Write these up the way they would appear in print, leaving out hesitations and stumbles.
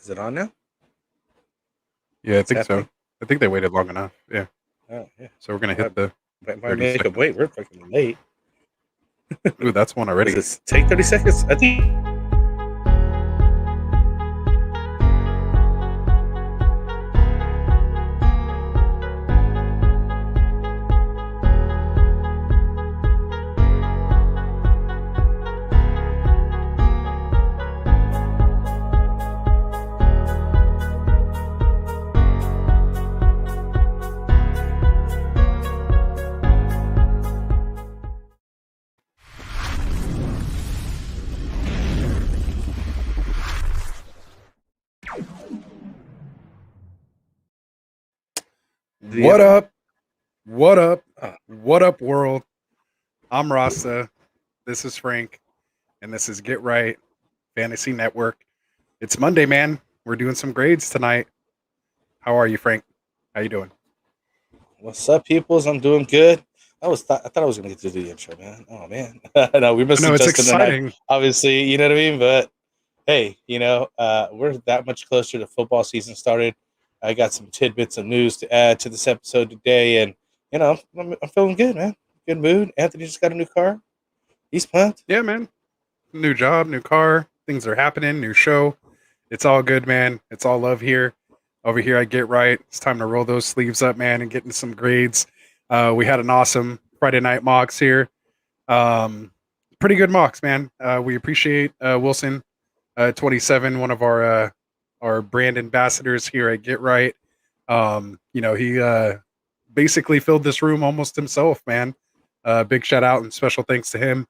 Is it on now? Yeah, I It's think happening? so. I think they waited long enough. Yeah. Oh, yeah. So we're gonna hit the Why 30 make a seconds. wait? We're fucking late. Ooh, that's one Does already. this take 30 seconds? I think. What up? What up? Oh. What up, world? I'm Rasta. This is Frank, and this is Get Right Fantasy Network. It's Monday, man. We're doing some grades tonight. How are you, Frank? How you doing? What's up, peoples? I'm doing good. I thought I was gonna get to do the intro, man. Oh man, no, we missed No, it's Justin and I. exciting. Obviously, you know what I mean. But hey, we're that much closer to football season started. I got some tidbits of news to add to this episode today, and I'm feeling good, man. Good mood. Anthony just got a new car. He's pumped. Yeah, man. New job, new car. Things are happening. New show. It's all good, man. It's all love here. Over here, I Get Right. It's time to roll those sleeves up, man, and get into some grades. We had an awesome Friday night mocks here. Pretty good mocks, man. We appreciate Wilson, 27, one of our brand ambassadors here at Get Right. He basically filled this room almost himself, man. Big shout out and special thanks to him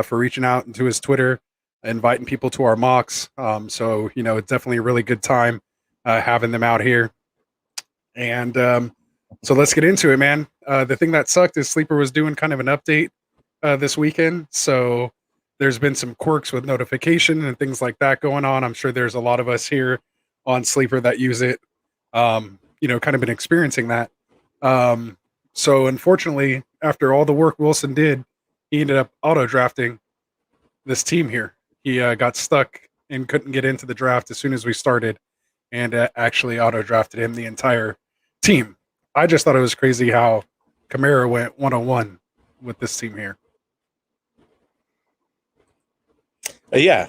for reaching out into his Twitter, inviting people to our mocks. So it's definitely a really good time having them out here. And so let's get into it, man. The thing that sucked is Sleeper was doing kind of an update this weekend. So there's been some quirks with notification and things like that going on. I'm sure there's a lot of us here on Sleeper that use it, kind of been experiencing that. So unfortunately, after all the work Wilson did, he ended up auto drafting this team here. He got stuck and couldn't get into the draft as soon as we started, and actually auto drafted him the entire team. I just thought it was crazy how Kamara went 101 with this team here. Yeah.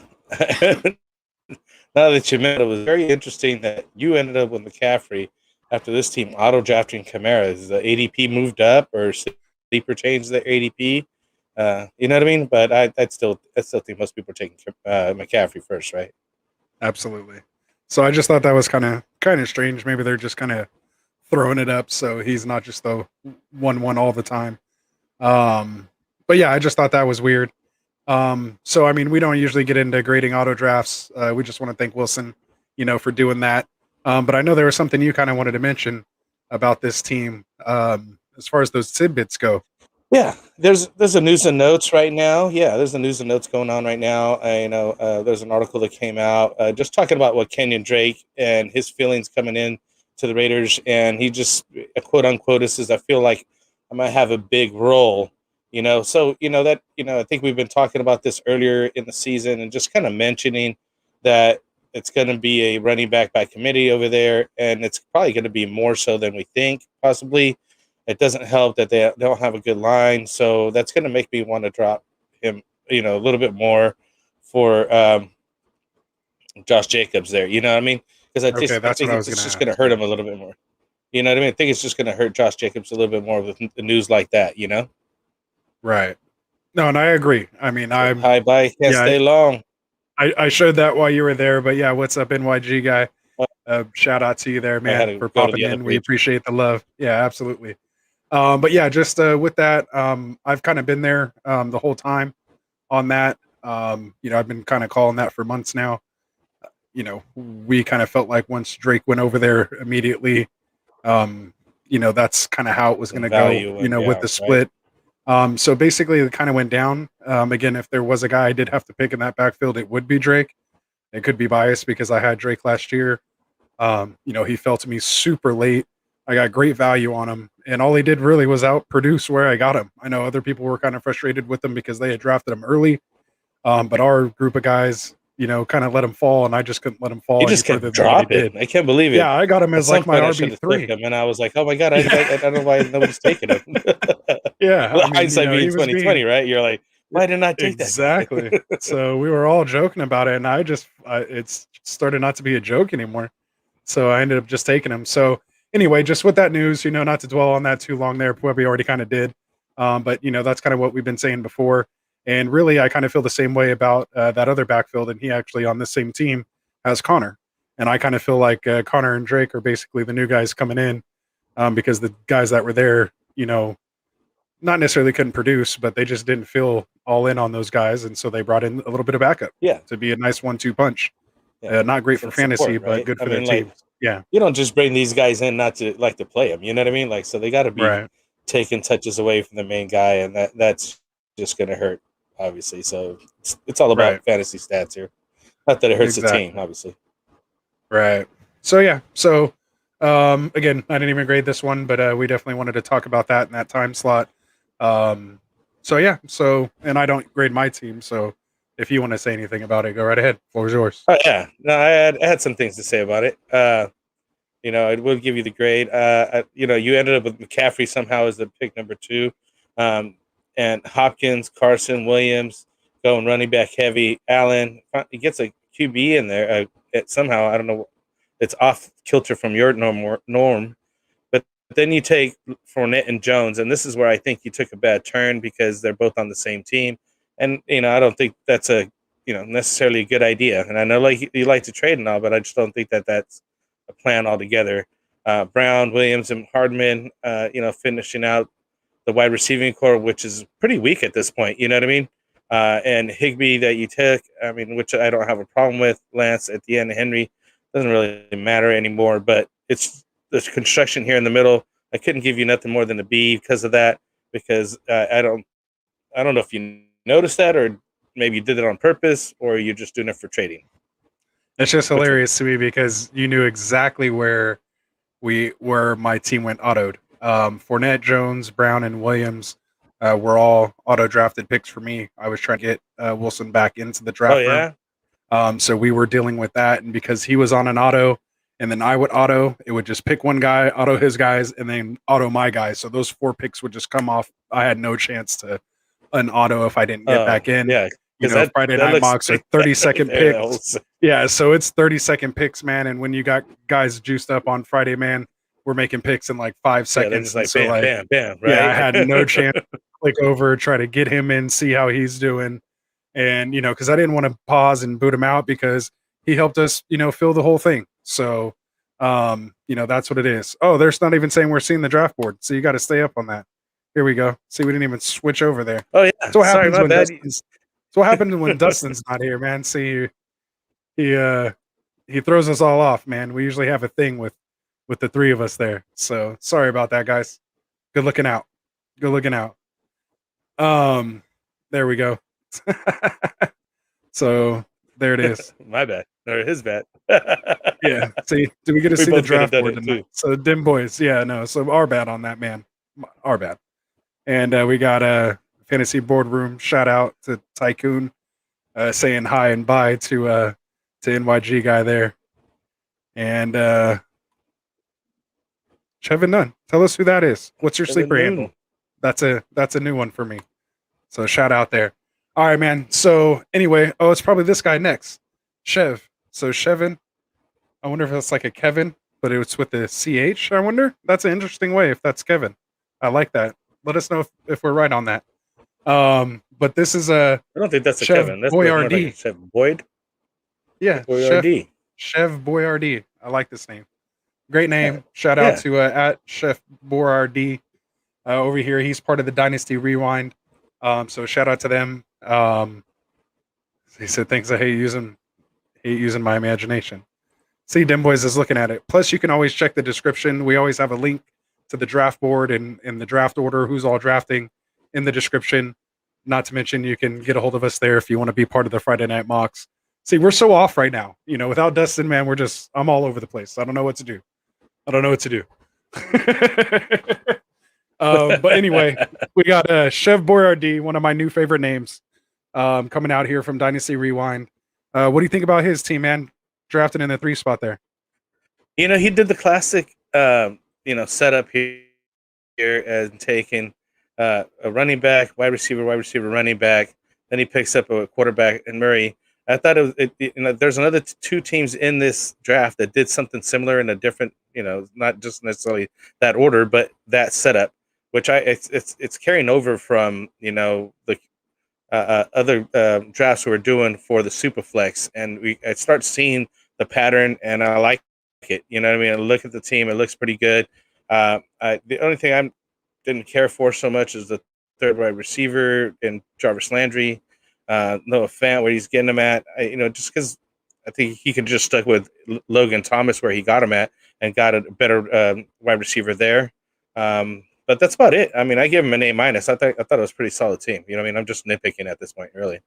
Now that you met, it was very interesting that you ended up with McCaffrey after this team auto drafting Kamara. Is the ADP moved up or Sleeper changed the ADP? You know what I mean? But I still think most people are taking McCaffrey first, right? Absolutely. So I just thought that was kind of strange. Maybe they're just kind of throwing it up so he's not just the 1-1 all the time. But yeah, I just thought that was weird. So I mean, we don't usually get into grading auto drafts. We just want to thank Wilson, for doing that. But I know there was something you kind of wanted to mention about this team as far as those tidbits go. Yeah, there's a news and notes right now. Yeah, there's a news and notes going on right now. There's an article that came out just talking about what Kenyon Drake and his feelings coming in to the Raiders, and he just quote unquote says, "I feel like I might have a big role." So I think we've been talking about this earlier in the season and just kind of mentioning that it's going to be a running back by committee over there, and it's probably going to be more so than we think, possibly. It doesn't help that they don't have a good line, so that's going to make me want to drop him, a little bit more for Josh Jacobs there. You know what I mean? Because I think it's just going to hurt him a little bit more. You know what I mean? I think it's just going to hurt Josh Jacobs a little bit more with the news like that. Right. No, and I agree. I mean, I'm high buy can't stay long. I showed that while you were there, but yeah, what's up, NYG guy? Shout out to you there, man, for popping in. We appreciate the love. Yeah, absolutely. But yeah, just with that, I've kind of been there the whole time on that. I've been kind of calling that for months now. We kind of felt like once Drake went over there immediately, that's kind of how it was going to go, with the split. Right? So basically it kind of went down. Again, if there was a guy I did have to pick in that backfield, it would be Drake. It could be biased because I had Drake last year. He fell to me super late. I got great value on him, and all he did really was outproduce where I got him. I know other people were kind of frustrated with him because they had drafted him early, but our group of guys, kind of let him fall, and I just couldn't let him fall He any just further kept than what he dropping. did. I can't believe it. Yeah, I got him At as some like my point, I should have took RB3. him, and I was like, "Oh my god, I Yeah, don't know why nobody's taking him." yeah. I Well, mean, hindsight being he was 2020, being right? You're like, "Why didn't I take that guy?" exactly. So we were all joking about it, and it's started not to be a joke anymore. So I ended up just taking him. So anyway, just with that news, not to dwell on that too long there, what we already kind of did. But that's kind of what we've been saying before. And really, I kind of feel the same way about that other backfield, and he actually on this same team as Connor. And I kind of feel like Connor and Drake are basically the new guys coming in, because the guys that were there, not necessarily couldn't produce, but they just didn't feel all in on those guys, and so they brought in a little bit of backup Yeah, to be a nice 1-2 punch. yeah. Not great for Some fantasy, support, but right? good I for their mean, like, teams. Yeah, you don't just bring these guys in not to like to play them. You know what I mean? Like, so they got to be right, taking touches away from the main guy, and that's just going to hurt, obviously. So it's all right, about fantasy stats here. Not that it hurts the team, exactly, obviously. right. So yeah, so again, I didn't even grade this one, but we definitely wanted to talk about that in that time slot. Um, so yeah, and I don't grade my team, so if you want to say anything about it, go right ahead. Floor is yours. Oh yeah, no, I had some things to say about it. I will give you the grade. You ended up with McCaffrey somehow as the pick number 2, and Hopkins, Carson, Williams going running back heavy. Allen, he gets a QB in there. Somehow I don't know, it's off kilter from your norm. But then you take Fournette and Jones, and this is where I think you took a bad turn because they're both on the same team, and I don't think that's a necessarily a good idea. And I know like you like to trade and all, but I just don't think that that's a plan altogether. Brown, Williams, and Hardman, finishing out the wide receiving core, which is pretty weak at this point. You know what I mean? And Higbee that you took, I mean, which I don't have a problem with. Lance at the end, Henry doesn't really matter anymore. But it's the construction here in the middle. I couldn't give you nothing more than a B because of that. Because I don't know if you noticed that, or maybe you did it on purpose, or you're just doing it for trading. It's just Which one? hilarious to me because you knew exactly where my team went autoed. Fournette, Jones, Brown, and Williams were all auto drafted picks for me. I was trying to get Wilson back into the Oh draft room. yeah, So we were dealing with that, and because he was on an auto, and then I would auto, it would just pick one guy, auto his guys, and then auto my guys. So those 4 picks would just come off. I had no chance to unauto if I didn't get oh back in. yeah, because that Friday that night looks mocks are pretty bad 30-second there. That picks. was, Yeah, so it's 30-second picks, man. And when you got guys juiced up on Friday, man, we're making picks in like 5 yeah, they're seconds. just And like so, bam, like, bam, bam, yeah, right? I had no chance to click over, try to get him in, see how he's doing. And, because I didn't want to pause and boot him out because he helped us, fill the whole thing. So, that's what it is. Oh, there's not even saying we're seeing the draft board. So you got to stay up on that. Here we go. See, we didn't even switch over there. Oh yeah, So what sorry, happens my when bad. Dustin's not here, man. See, he throws us all off, man. We usually have a thing with the 3 of us there. So sorry about that, guys. Good looking out. Good looking out. There we go. So there it is. My bad, or his bad. Yeah. See, do we get to We see the both could have draft done board it tonight? too. So dim boys, yeah, no. So our bad on that, man. Our bad. And we got a fantasy boardroom shout out to Tycoon, saying hi and bye to NYG guy there. And Chevin Nunn, tell us who that is. What's your sleeper handle? That's a new one for me. So shout out there. All right, man. So anyway, it's probably this guy next. Chev. So Chevin, I wonder if it's like a Kevin, but it's with the CH, I wonder. That's an interesting way if that's Kevin. I like that. Let us know if we're right on that. But this is a I don't think that's a Chev Kevin. That's more like a BoiRD. Chef Boyd. Yeah, BoiRD. ChevBoiRD. I like this name. Great Yeah. name. Shout out Yeah. to at ChevBoiRD over here. He's part of the Dynasty Rewind. So shout out to them. He said things I hate using my imagination. See, Dim Boys is looking at it. Plus, you can always check the description. We always have a link to the draft board and the draft order, who's all drafting in the description. Not to mention, you can get a hold of us there if you want to be part of the Friday Night Mocks. See, we're so off right now. Without Dustin, man, I'm all over the place. I don't know what to do. But anyway, we got Chev BoiRD, one of my new favorite names, coming out here from Dynasty Rewind. What do you think about his team, man? Drafted in the 3 spot there. He did the classic, setup here and taking a running back, wide receiver, running back. Then he picks up a quarterback and Murray. I thought there's another 2 teams in this draft that did something similar in a different, not just necessarily that order, but that setup, which it's carrying over from the other drafts we were doing for the Superflex, and I start seeing the pattern, and I like it. You know what I mean? I look at the team; it looks pretty good. The only thing I didn't care for so much is the third wide receiver and Jarvis Landry, Noah Fant, where he's getting him at. Just because I think he could just stuck with Logan Thomas where he got him at and got a better wide receiver there. But that's about it. I mean, I give him an A-. I thought it was a pretty solid team. You know what I mean? I'm just nitpicking at this point, really.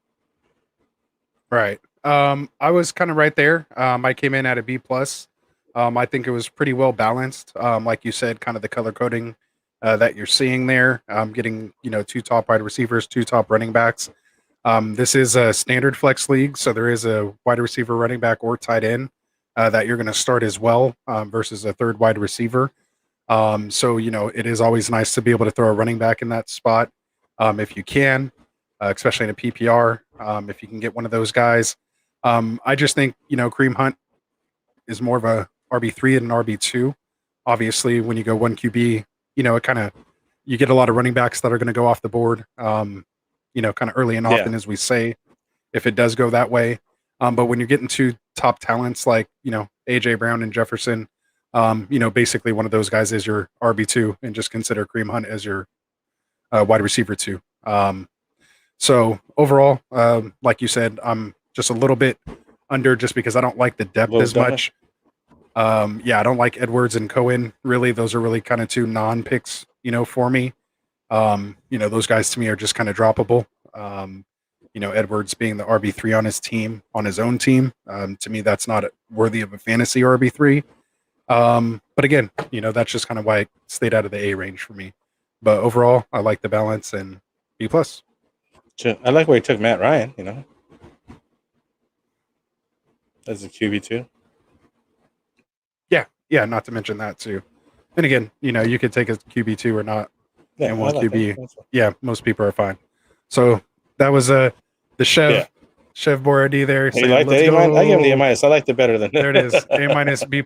Right. I was kind of right there. I came in at a B+. I think it was pretty well balanced. Like you said, kind of the color coding that you're seeing there. Getting 2 top wide receivers, 2 top running backs. This is a standard flex league, so there is a wide receiver, running back, or tight end that you're going to start as well versus a third wide receiver. So it is always nice to be able to throw a running back in that spot if you can, especially in a PPR. If you can get one of those guys, I just think Kareem Hunt is more of a RB3 and an RB2. Obviously, when you go 1QB, it kind of you get a lot of running backs that are going to go off the board. Kind of early and often, as we say, if it does go that way. But when you're getting 2 top talents like AJ Brown and Jefferson. Basically one of those guys is your RB2, and just consider Kareem Hunt as your wide receiver 2. So overall, like you said, I'm just a little bit under just because I don't like the depth as much. I don't like Edwards and Cohen. Really, those are really kind of 2 non-picks, for me. Those guys to me are just kind of droppable. Edwards being the RB3 on his own team. To me, that's not worthy of a fantasy RB3. But again, that's just kind of why it stayed out of the A range for me. But overall, I like the balance and B+. I like where he took Matt Ryan, as a QB2. Yeah, not to mention that too. And again, you could take a QB2 or not. Yeah, and 1QB. Yeah, most people are fine. So that was the ChevBoiRD there. You like the A-? I give him the A-. I liked it better than there it is. A-, B+.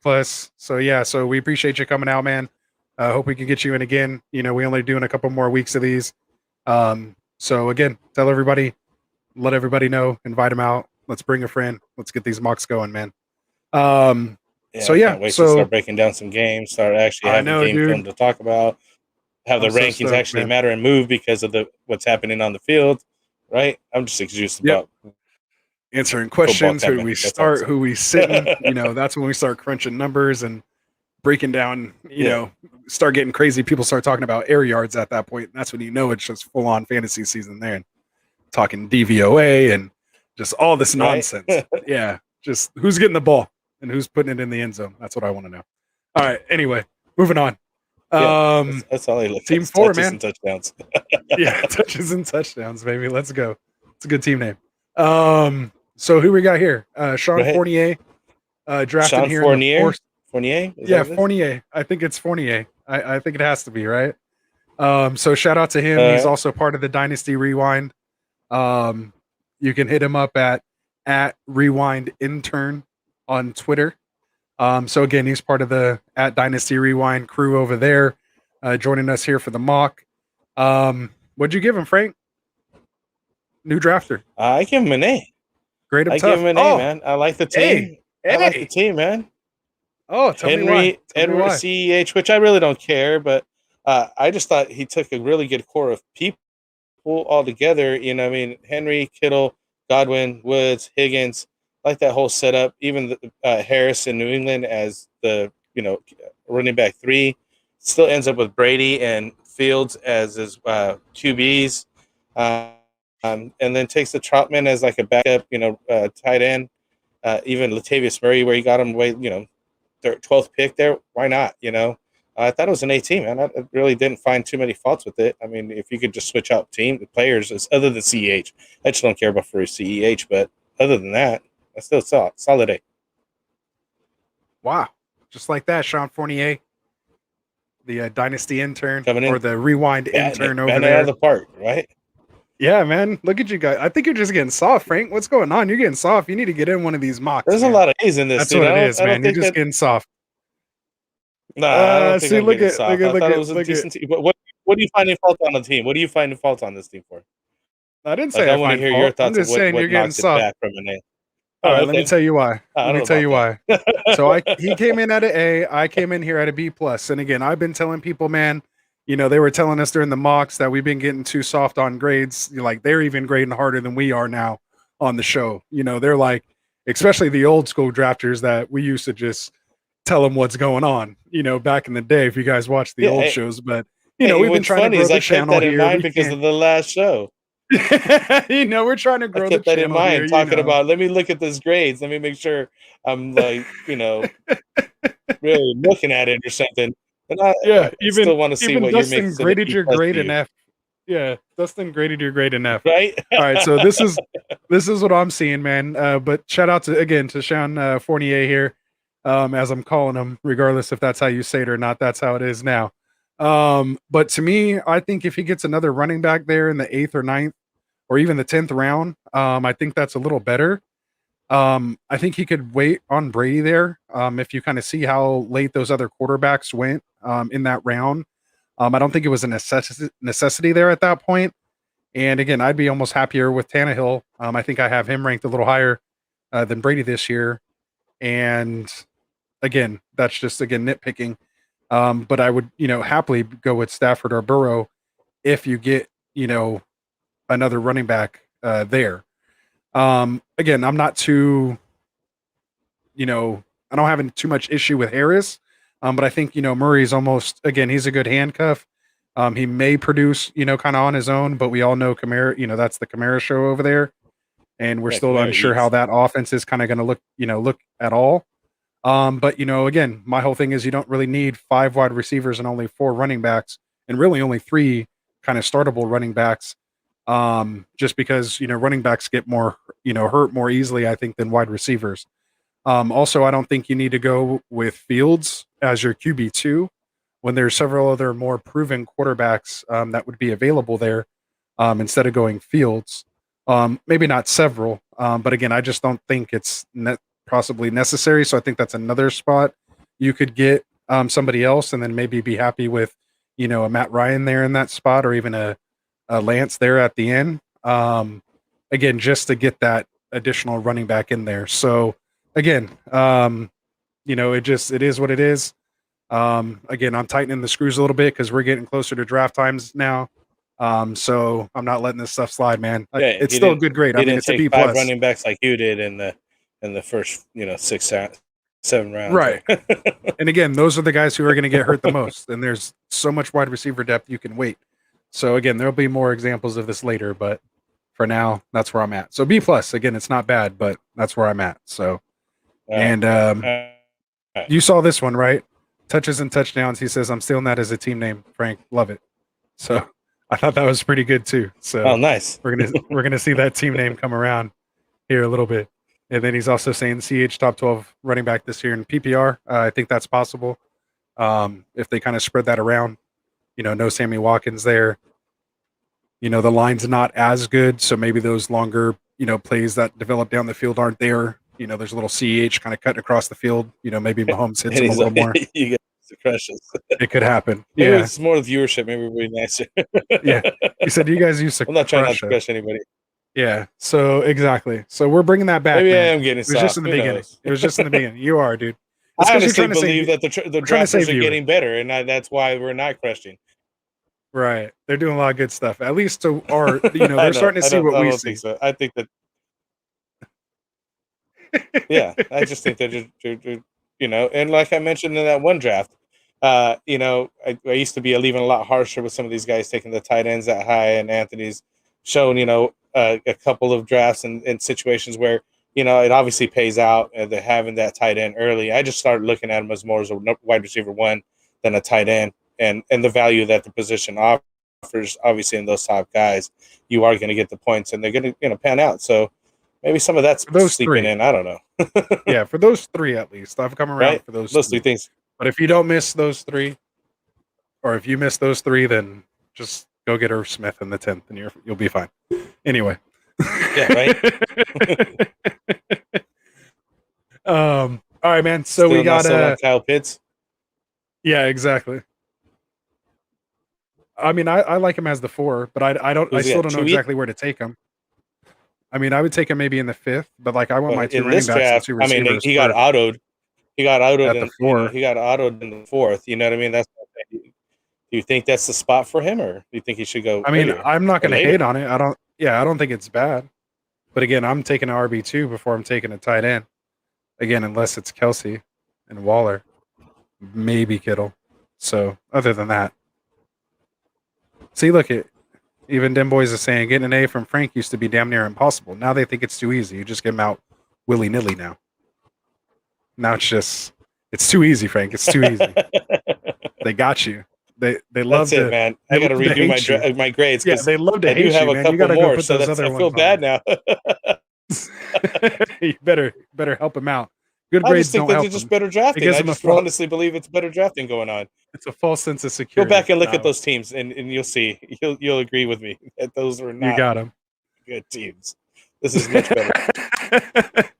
So we appreciate you coming out, man. Hope we can get you in again. We only doing a couple more weeks of these. So again, tell everybody, let everybody know, invite them out. Let's bring a friend. Let's get these mocks going, man. Can't wait to start breaking down some games. Start actually having game film to talk about. Have the rankings actually matter and move because of what's happening on the field, right? I'm just excited about answering questions. Who we start, who we sit in. That's when we start crunching numbers and breaking down. Start getting crazy. People start talking about air yards at that point. And that's when it's just full on fantasy season there. And talking DVOA and just all this nonsense. Yeah, just who's getting the ball and who's putting it in the end zone. That's what I want to know. All right. Anyway, moving on. That's all I look. Team 4, man. And touchdowns. Touches and touchdowns, baby. Let's go. It's a good team name. So who we got here? Sean Fournier. Drafted Sean here. Fournier. Fournier. I think it's Fournier. I think it has to be, right? So shout out to him. He's also part of the Dynasty Rewind. You can hit him up at Rewind Intern on Twitter. So again, he's part of the at Dynasty Rewind crew over there, joining us here for the mock. What'd you give him, Frank? New drafter. I give him an A. Great. I give him an A, man. I like the team. I like the team, man. Oh, Henry, Edward, CEH, which I really don't care, but I just thought he took a really good core of people all together. Henry, Kittle, Godwin, Woods, Higgins, like that whole setup. Even Harris in New England as the running back 3, still ends up with Brady and Fields as his QBs, and then takes the Troutman as like a backup, tight end. Even Latavius Murray, where he got him 12th pick there. Why not? I thought it was an A team, man. I really didn't find too many faults with it. I mean, if you could just switch out players other than CEH, I just don't care about for CEH, but other than that, That's still solid A. Wow. Just like that, Sean Fournier, the Dynasty intern Coming or in, the Rewind intern over batting out of there. the park, right? Yeah, man. Look at you guys. I think you're just getting soft, Frank. What's going on? You're getting soft. You need to get in one of these mocks, There's a man. lot of A's in this, That's dude. what it I is, don't man. You're think just that. getting soft. Nah, I don't think See, I'm look getting at, look soft. at, I look thought it at, was a look at. decent team. But what do you find in fault on the team? What do you find in fault on this team for? I didn't Like, say I I want to find hear your fault. I'm thoughts of just saying you're what getting knocks it soft. back from an A. All Oh, right, let me okay. tell you why. I Let don't me know tell about you why. that. So he came in at an A. I came in here at a B plus. And again, I've been telling people, man, they were telling us during the mocks that we've been getting too soft on grades. Like they're even grading harder than we are now on the show. They're like, especially the old school drafters that we used to just tell them what's going on. Back in the day, if you guys watch the old Yeah. shows, but Hey, we've been what's trying to funny grow is the I kept channel that in here. mind We because can't. of the last show. We're trying to I grow the kept that in channel here. mind, talking about, let me look at this grades. Let me make sure I'm like, really looking at it or something. And Yeah, I still want to see even what you're Dustin making an graded E your plus grade to an you, F. Yeah, Dustin graded your grade an F. right? All right, so this is what I'm seeing, man. But shout out to Sean Fournier here, as I'm calling him, regardless if that's how you say it or not. That's how it is now. But to me, I think if he gets another running back there in the 8th or 9th or even the 10th round, I think that's a little better. I think he could wait on Brady there. If you kind of see how late those other quarterbacks went in that round. I don't think it was a necessity there at that point. And again, I'd be almost happier with Tannehill. I think I have him ranked a little higher than Brady this year. And again, that's just nitpicking. But I would happily go with Stafford or Burrow if you get another running back there. Again, I'm not too I don't have too much issue with Harris. But I think Murray's almost he's a good handcuff. He may produce kind of on his own, but we all know Kamara. That's the Kamara show over there, and we're Yeah, still Kamara unsure how eats. that offense is kind of going to look at all. But again, my whole thing is you don't really need 5 wide receivers and only 4 running backs, and really only 3 kind of startable running backs. Just because running backs get more hurt more easily, I think, than wide receivers. Also, I don't think you need to go with Fields as your QB2 when there's several other more proven quarterbacks that would be available there instead of going Fields. Maybe not several, but again, I just don't think it's possibly necessary. So I think that's another spot you could get somebody else and then maybe be happy with, a Matt Ryan there in that spot or even a Lance there at the end. Again, just to get that additional running back in there. So again, it is what it is. Again, I'm tightening the screws a little bit because we're getting closer to draft times now. So I'm not letting this stuff slide, man. Yeah, It's still a good grade. I he mean, didn't it's a take B 5 plus. running backs like you did in the first 7 rounds. Right. And again, those are the guys who are going to get hurt the most. And there's so much wide receiver depth you can wait. So again, there'll be more examples of this later, but for now, that's where I'm at. So B plus, again, it's not bad, but that's where I'm at. So, and Right. you saw this one, right? Touches and touchdowns. He says, I'm stealing that as a team name, Frank. Love it. So I thought that was pretty good too. So Oh, nice. we're gonna see that team name come around here a little bit. And then he's also saying CH top 12 running back this year in PPR. I think that's possible. If they kind of spread that around, no Sammy Watkins there. The line's not as good, so maybe those longer, plays that develop down the field aren't there. There's a little CH kind of cutting across the field. Maybe Mahomes hits And him a he's little like, more. you get the crushes. It could happen. Maybe Yeah. it's more viewership. Maybe we're nicer. Yeah. He said you guys used to I'm not trying not crush to it. crush anybody. Yeah. So exactly. So we're bringing that back, Maybe I man. am getting It was just soft. in the Who beginning. knows? It was just in the beginning. You are, dude. It's I because you're honestly trying to believe save. that the We're trying to drafters save are viewers. getting better, and that's why we're not crushing. Right. They're doing a lot of good stuff. At least to our, I they're know. starting to see what I we don't see. think so. I think that. Yeah, I just think that and like I mentioned in that one draft, I used to be even a lot harsher with some of these guys taking the tight ends that high, and Anthony's shown a couple of drafts and situations where it obviously pays out they're having that tight end early. I just started looking at him as more as a wide receiver 1 than a tight end, and the value that the position offers. Obviously, in those top guys, you are going to get the points, and they're going to pan out. So Maybe some of that's For those sleeping three. in. I don't know. Yeah, for those three at least. I've come around Right? for those Those three. three things. But if you don't miss those three, or if you miss those three, then just go get Irv Smith in the 10th and you'll be fine. Anyway. Yeah, right. All right, man. So Still we got not sold on Kyle Pitts. yeah, exactly. I mean, I like him as the 4, but I still don't know exactly where to take him. I mean, I would take him maybe in the 5th, but like I want my 2 running backs and 2 receivers. I mean, he got autoed. He got autoed at the 4. he got autoed in the 4th. You know what I mean? That's. Do you think that's the spot for him, or do you think he should go? I mean, earlier I'm not going to later? hate on it. I don't think it's bad. But again, I'm taking an RB2 before I'm taking a tight end. Again, unless it's Kelsey and Waller, maybe Kittle. So other than that, see, look at even them boys are saying getting an A from Frank used to be damn near impossible. Now they think it's too easy. You just get them out willy nilly now. Now it's too easy, Frank. It's too easy. They got you. They love That's it, man. I got to redo my grades. Yeah, they love to I do hate have you, a man. couple You gotta more, go put so those other I ones feel on bad there. now. You better help him out. Good I grades just think don't that help it's just him. better drafting. I just honestly believe it's better drafting going on. It's a false sense of security. Go back and look at those teams, and you'll see. You'll agree with me that those were not you got them. Good teams. This is much better.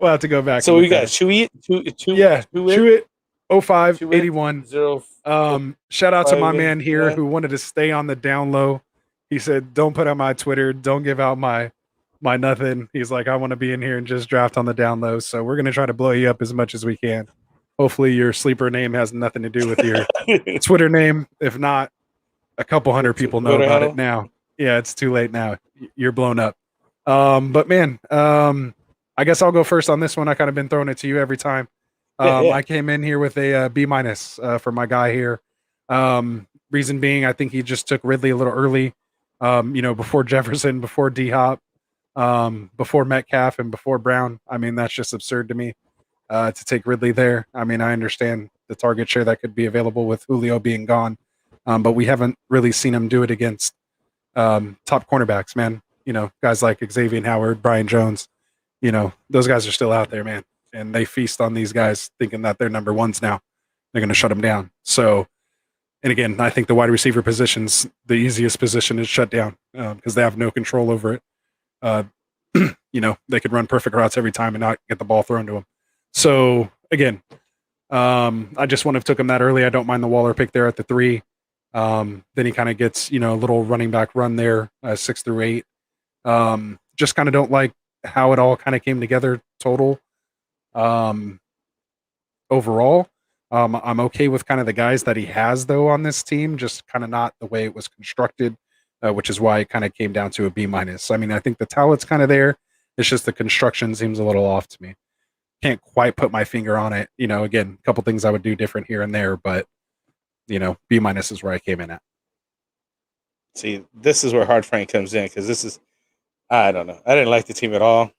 We'll have to go back. So we got Chewitt. Chewitt 0581. Shout out to my man here who wanted to stay on the down low. He said, "Don't put out my Twitter. Don't give out my nothing." He's like, "I want to be in here and just draft on the down low." So we're gonna try to blow you up as much as we can. Hopefully, your sleeper name has nothing to do with your Twitter name. If not, a couple hundred people know about it now. Yeah, it's too late now. You're blown up. But man, I guess I'll go first on this one. I kind of been throwing it to you every time. I came in here with a B- for my guy here. Reason being, I think he just took Ridley a little early. Before Jefferson, before D Hop, before Metcalf, and before Brown. I mean, that's just absurd to me to take Ridley there. I mean, I understand the target share that could be available with Julio being gone, but we haven't really seen him do it against top cornerbacks, man. Guys like Xavier Howard, Brian Jones. Those guys are still out there, man, and they feast on these guys thinking that they're number ones now. They're going to shut them down. So. And again, I think the wide receiver position's the easiest position to shut down because they have no control over it. They could run perfect routes every time and not get the ball thrown to them. So again, I just wouldn't have took him that early. I don't mind the Waller pick there at the 3. Then he kind of gets, a little running back run there, 6 through 8. Just kind of don't like how it all kind of came together total. Overall. I'm okay with kind of the guys that he has, though, on this team, just kind of not the way it was constructed, which is why it kind of came down to a B-. I mean, I think the talent's kind of there. It's just the construction seems a little off to me. Can't quite put my finger on it. Again, a couple things I would do different here and there, but, B- is where I came in at. See, this is where Hard Frank comes in because this is, I don't know. I didn't like the team at all.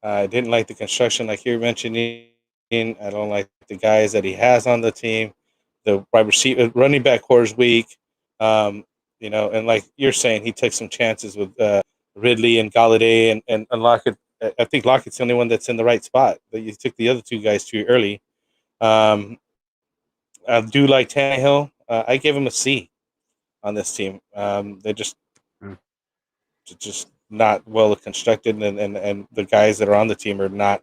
I didn't like the construction like you're mentioning. I don't like the guys that he has on the team. The wide receiver, running back core is weak. And like you're saying, he took some chances with Ridley and Galladay and Lockett. I think Lockett's the only one that's in the right spot. But you took the other 2 guys too early. I do like Tannehill. I give him a C on this team. They're just not well constructed, and the guys that are on the team are not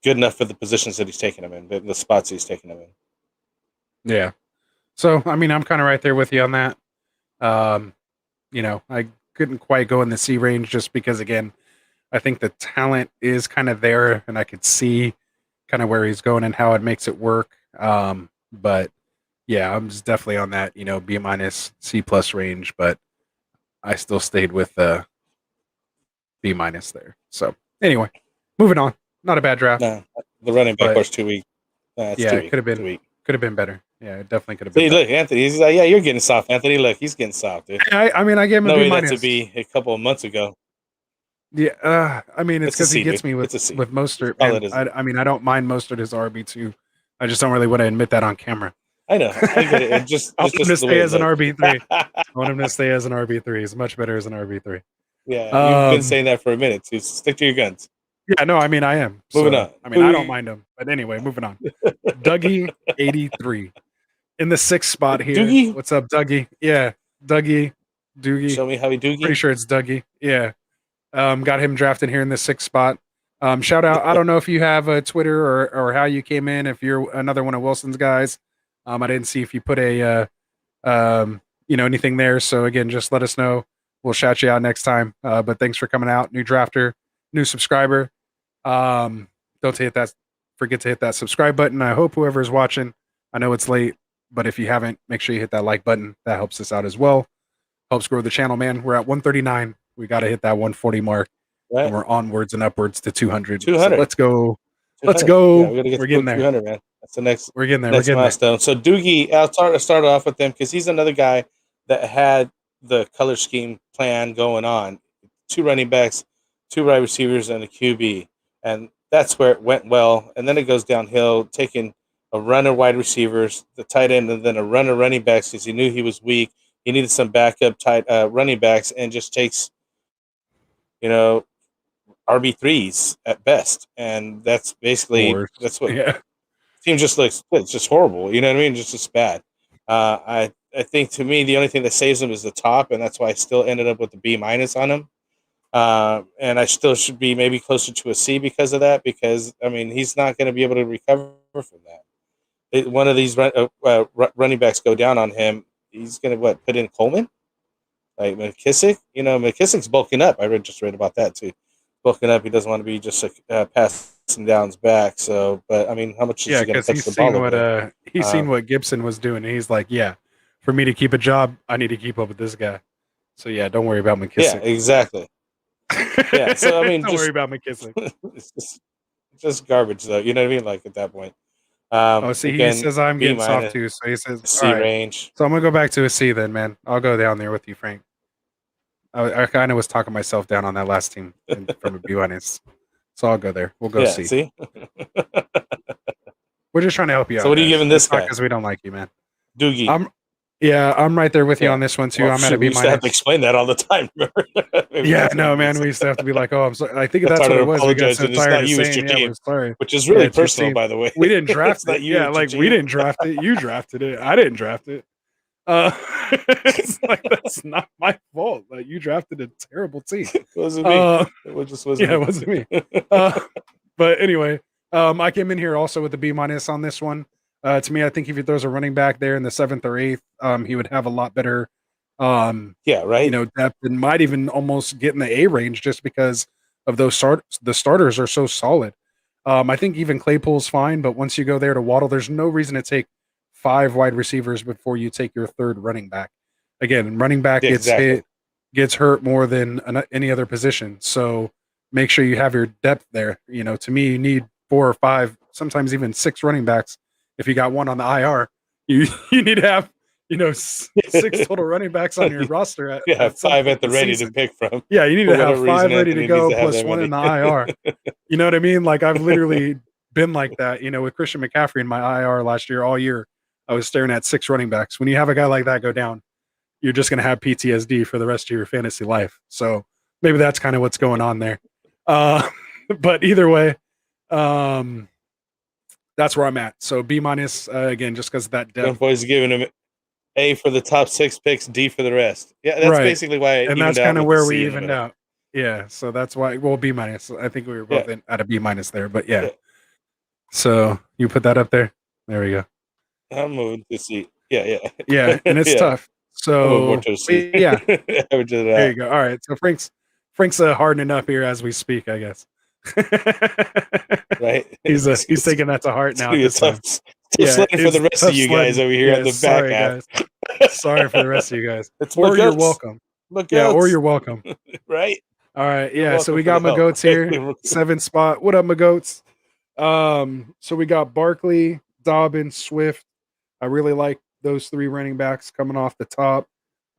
good enough for the positions that he's taking them in, the spots he's taking them in. Yeah. So, I mean, I'm kind of right there with you on that. I couldn't quite go in the C range just because, again, I think the talent is kind of there and I could see kind of where he's going and how it makes it work. But yeah, I'm just definitely on that, B- C+ range, but I still stayed with B- there. So anyway, moving on. Not a bad draft. No, the running back was too weak. It could have been better. Yeah, it definitely could have been. See, look, Anthony. He's like, yeah, you're getting soft, Anthony. Look, he's getting soft, dude. I mean, I gave him a B-. That's a B a couple of months ago. Yeah, I mean, it's because he gets me with Mostert. I mean, I don't mind Mostert as RB2. I just don't really want to admit that on camera. I know. I get it. I want him to stay as an RB3. I want him to stay as an RB3. He's much better as an RB3. Yeah, you've been Um, saying that for a minute. So stick to your guns. yeah, no, I mean I am. Moving So on. I mean I don't mind him. But anyway, moving on. Dougie 83 in the 6th spot here. Doogie, What's up, Dougie? Yeah, Doogie. show me how he Pretty Doogie. sure it's Dougie. Yeah. Got him drafted here in the 6th spot. Shout out. I don't know if you have a Twitter or how you came in. If you're another one of Wilson's guys, I didn't see if you put a anything there. So again, just let us know. We'll shout you out next time. But thanks for coming out, new drafter, new subscriber. Don't forget to hit that subscribe button. I hope whoever's watching, I know it's late, but if you haven't, make sure you hit that like button. That helps us out as well. Helps grow the channel, man. We're at 139. We got to hit that 140 mark. Right. And we're onwards and upwards to 200. 200. So let's go. 200. Let's go. Yeah, we gotta get we're getting there. 200, man. That's the next. We're getting there. Next we're getting milestone. So Doogie, I'll start off with him because he's another guy that had the color scheme plan going on. 2 running backs, 2 wide receivers, and a QB, and that's where it went well. And then it goes downhill, taking a runner wide receivers, the tight end, and then a runner running backs because he knew he was weak. He needed some backup tight running backs, and just takes, RB3s at best, and that's basically that's what team just looks. It's just horrible. You know what I mean? Just bad. I think to me the only thing that saves him is the top, and that's why I still ended up with the B- on him. And I still should be maybe closer to a C because of that. Because I mean he's not going to be able to recover from that. One of these running backs go down on him, he's going to put in Coleman, like McKissick. McKissick's bulking up. Just read about that too. Bulking up, he doesn't want to be just passing downs back. So, but I mean, how much is he going to touch the ball? He's seen what Gibson was doing, and he's like, yeah, for me to keep a job, I need to keep up with this guy. So yeah, don't worry about McKissick. Yeah, exactly. Yeah, so I mean, don't worry about McKissick. It's just garbage, though. You know what I mean? Like at that point. See, he says I'm getting soft too. So he says C range. So I'm gonna go back to a C then, man. I'll go down there with you, Frank. I kind of was talking myself down on that last team, from a B-. So I'll go there. We'll go C. See? We're just trying to help you out. So what are you giving this guy? Because we don't like you, man. Doogie. I'm right there with you on this one too. I'm at a B-. We used to have to explain that all the time. Yeah, no, man. We used to have to be like, "Oh, I'm sorry." I think that's what it was. We got so tired of saying, "Yeah, we're sorry," which is really personal, by the way. We didn't draft it. Yeah, like we didn't draft it. You drafted it. I didn't draft it. It's like that's not my fault. Like you drafted a terrible team. It wasn't me. It just wasn't. Yeah, it wasn't me. But anyway, I came in here also with a B- on this one. To me, I think if he throws a running back there in the 7th or 8th, he would have a lot better, depth, and might even almost get in the A range just because of the starters are so solid. I think even Claypool's fine, but once you go there to Waddle, there's no reason to take 5 wide receivers before you take your 3rd running back. Again, running back gets hurt more than any other position. So make sure you have your depth there. To me, you need 4 or 5, sometimes even 6 running backs. If you got one on the IR, you need to have 6 total running backs on your roster. At 5 at the ready to pick from. Yeah, you need to have 5 ready to go plus 1 in the IR. You know what I mean? Like I've literally been like that. With Christian McCaffrey in my IR last year, all year, I was staring at 6 running backs. When you have a guy like that go down, you're just going to have PTSD for the rest of your fantasy life. So maybe that's kind of what's going on there. But either way, that's where I'm at. So B- again, just because of that depth. Boys giving him A for the top 6 picks, D for the rest. Yeah, that's basically why. And that's kind of where we evened out. Yeah, so that's why. Well, B-. I think we were both at a B- there, but yeah. So you put that up there. There we go. I'm moving to C. Yeah. Yeah, and it's tough. So yeah, there you go. All right, so Frank's hardening up here as we speak, I guess. Right, he's taking that to heart now. Tough for the rest of you guys over here on the back half. Sorry for the rest of you guys. Or you're welcome. Or you're welcome. Right. All right. Yeah. So we got my goats here. 7th spot. What up, my goats? So we got Barkley, Dobbins, Swift. I really like those 3 running backs coming off the top.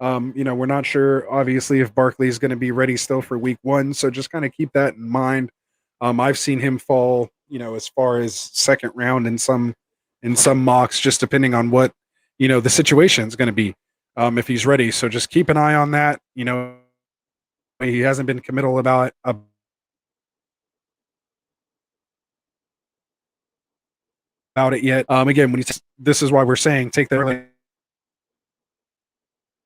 We're not sure, obviously, if Barkley is going to be ready still for week 1. So just kind of keep that in mind. I've seen him fall, as far as 2nd round in some mocks, just depending on what, the situation is going to be, if he's ready. So just keep an eye on that. he hasn't been committal about it yet. Again, when this is why we're saying take that early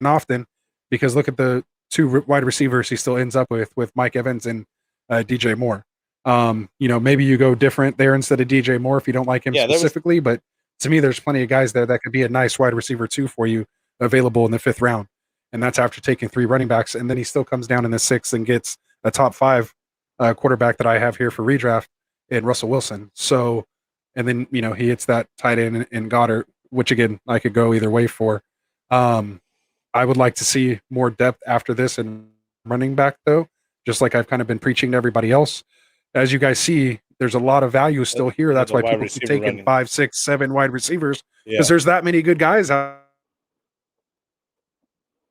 and often, because look at the two wide receivers he still ends up with Mike Evans and DJ Moore. Maybe you go different there instead of DJ Moore if you don't like him specifically, but to me, there's plenty of guys there that could be a nice wide receiver too for you available in the 5th round. And that's after taking 3 running backs. And then he still comes down in the 6th and gets a top 5 quarterback that I have here for redraft in Russell Wilson. So, and then, he hits that tight end in Goddard, which again, I could go either way for. I would like to see more depth after this in running back though, just like I've kind of been preaching to everybody else. As you guys see, there's a lot of value still here. That's why people keep taking 5, 6, 7 wide receivers, because there's that many good guys out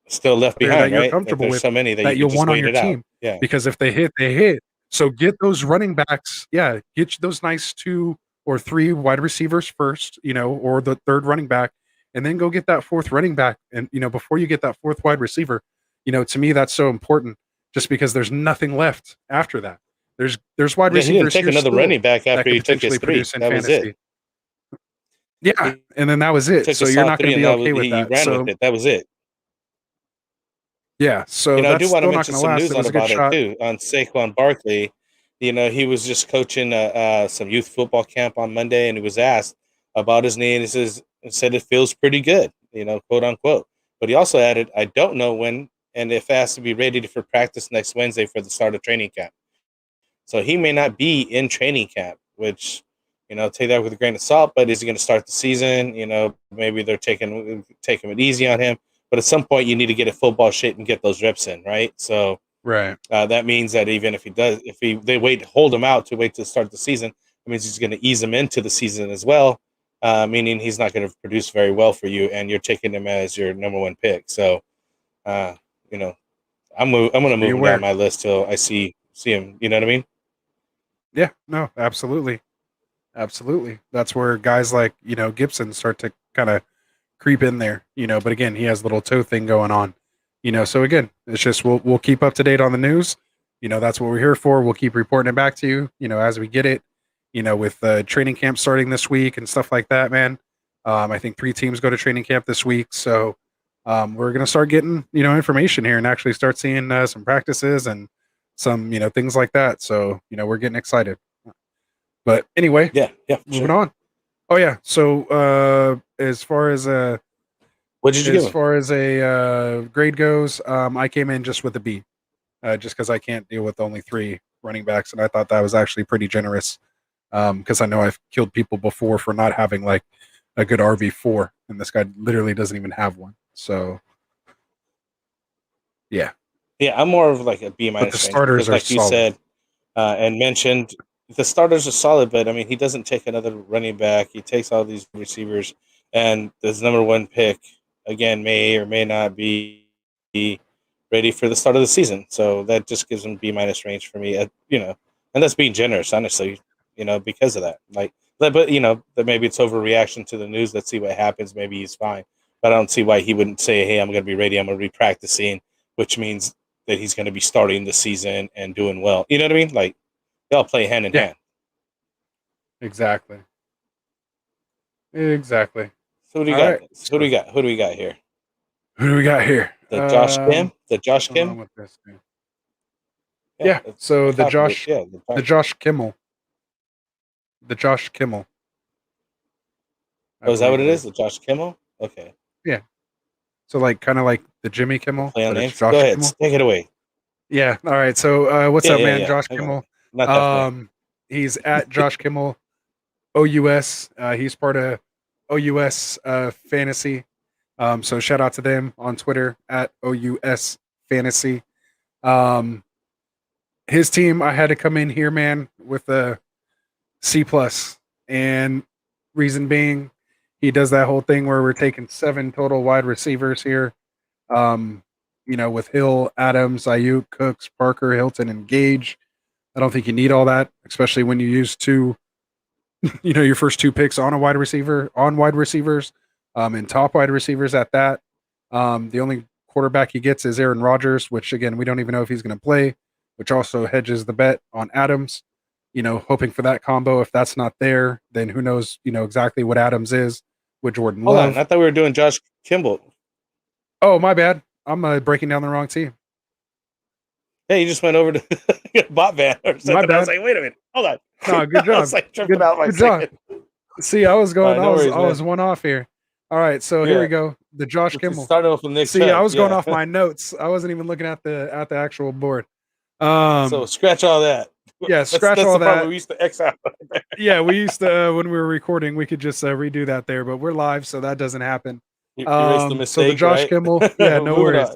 still left behind, that you're right? comfortable with, so many that you'll want on your team. Yeah. Because if they hit, they hit. So get those running backs. Yeah, get those nice 2 or 3 wide receivers first, or the 3rd running back, and then go get that 4th running back. And before you get that 4th wide receiver, to me that's so important, just because there's nothing left after that. There's wide receivers. He didn't take another running back after he took his 3. That was it. Yeah, and then that was it. So you're not going to be okay with that. He ran with it. That was it. Yeah, so I do want to mention some news about it too. On Saquon Barkley, he was just coaching some youth football camp on Monday, and he was asked about his knee, and he said it feels pretty good, quote unquote. But he also added, "I don't know when and if it has to be ready for practice next Wednesday for the start of training camp." So he may not be in training camp, which take that with a grain of salt. But is he going to start the season? Maybe they're taking it easy on him. But at some point, you need to get a football shape and get those reps in, right? So, right. That means that even if they hold him out to wait to start the season, it means he's going to ease him into the season as well, meaning he's not going to produce very well for you, and you're taking him as your number 1 pick. So, I'm going to move him down my list till I see him. You know what I mean? Yeah. No. Absolutely. That's where guys like Gibson start to kind of creep in there, but again, he has a little toe thing going on, so again, it's just we'll keep up to date on the news. That's what we're here for. We'll keep reporting it back to you, as we get it, with training camp starting this week and stuff like that, man. I think 3 teams go to training camp this week, so we're going to start getting, information here and actually start seeing some practices and some, things like that. So, we're getting excited. But anyway, moving on. Oh yeah. So as far as grade goes, I came in just with a B, just because I can't deal with only 3 running backs, and I thought that was actually pretty generous, because I know I've killed people before for not having like a good RB4, and this guy literally doesn't even have one. So yeah, I'm more of like a B-. But the starters are like solid. You said and mentioned. The starters are solid, but I mean, he doesn't take another running back. He takes all these receivers, and his number 1 pick again may or may not be ready for the start of the season. So that just gives him B- range for me. And that's being generous, honestly. Because of that. But that maybe it's overreaction to the news. Let's see what happens. Maybe he's fine, but I don't see why he wouldn't say, "Hey, I'm going to be ready. I'm going to be practicing," which means that he's going to be starting the season and doing well. You know what I mean? Like. They all play hand in hand. Exactly. So who do we got? Who do we got here? Who do we got here? The Josh Kim? The Josh Kim? With this, yeah. So the JoshKimmel. The JoshKimmel. Oh, is that what it is? The Josh Kimmel? Okay. Yeah. So kind of like the Jimmy Kimmel. Play on names. Go ahead. Take it away. Yeah. All right. So what's up, man? Josh Kimmel. He's at JoshKimmel OUS. He's part of OUS Fantasy. So shout out to them on Twitter at OUS Fantasy. His team, I had to come in here, man, with a C+. And reason being, he does that whole thing where we're taking 7 total wide receivers here. With Hill, Adams, Ayuk, Cooks, Parker, Hilton, and Gage. I don't think you need all that, especially when you use 2, your first 2 picks on wide receivers, and top wide receivers at that. The only quarterback he gets is Aaron Rodgers, which again, we don't even know if he's going to play, which also hedges the bet on Adams, hoping for that combo. If that's not there, then who knows, exactly what Adams is with Jordan Hold Love. on, I thought we were doing Josh Kimball. Oh, my bad. I'm breaking down the wrong team. Hey, you just went over to BobVan or something. My bad. I was like, wait a minute, hold on. No, good job. I was like tripping out my good second. job. See, I was going. No worries, I was one off here. All right, so here we go. The Josh Kimmel. Starting off with Nick. See, I was going off my notes. I wasn't even looking at the actual board. So scratch all that. Yeah, scratch all that. We used to X out. Yeah, we used to when we were recording, we could just redo that there, but we're live, so that doesn't happen. You erased the mistake, so the Josh right? Kimmel, yeah, no worries.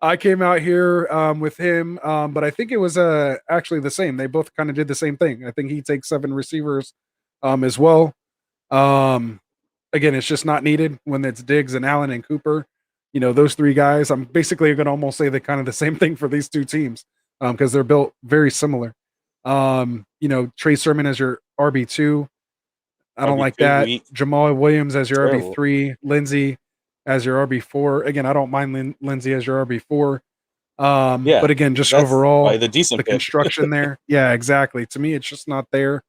I came out here with him, but I think it was actually the same. They both kind of did the same thing. I think he takes 7 receivers as well. Again, it's just not needed when it's Diggs and Allen and Cooper. Those 3 guys. I'm basically going to almost say that kind of the same thing for these 2 teams because they're built very similar. Trey Sermon as your RB2. I don't like that. Weak. Jamal Williams as your RB3. Lindsey as your RB4. Again, I don't mind Lindsey as your RB4. But again, just overall, the construction there. Yeah, exactly. To me, it's just not there.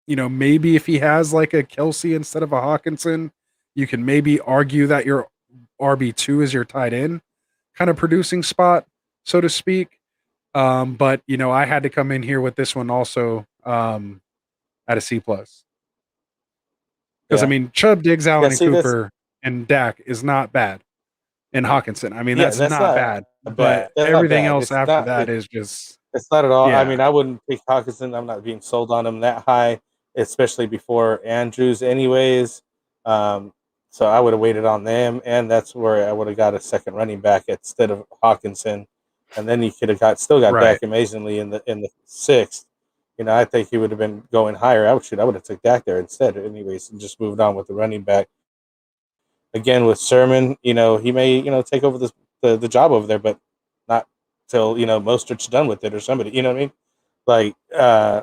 Maybe if he has like a Kelsey instead of a Hawkinson, you can maybe argue that your RB2 is your tight end kind of producing spot, so to speak. But I had to come in here with this one also at a C+. Because I mean, Chubb, Diggs, Allen, and Cooper and Dak is not bad. And Hawkinson, I mean, that's not bad. But everything else after that is just... It's not at all. Yeah. I mean, I wouldn't pick Hawkinson. I'm not being sold on him that high, especially before Andrews anyways. So I would have waited on them, and that's where I would have got a second running back instead of Hawkinson. And then you could have still got Dak amazingly in the 6th. I think he would have been going higher. I would have took Dak there instead anyways and just moved on with the running back. Again, with Sermon, he may, take over the job over there, but not till, Mostert's done with it or somebody, you know what I mean? Like, I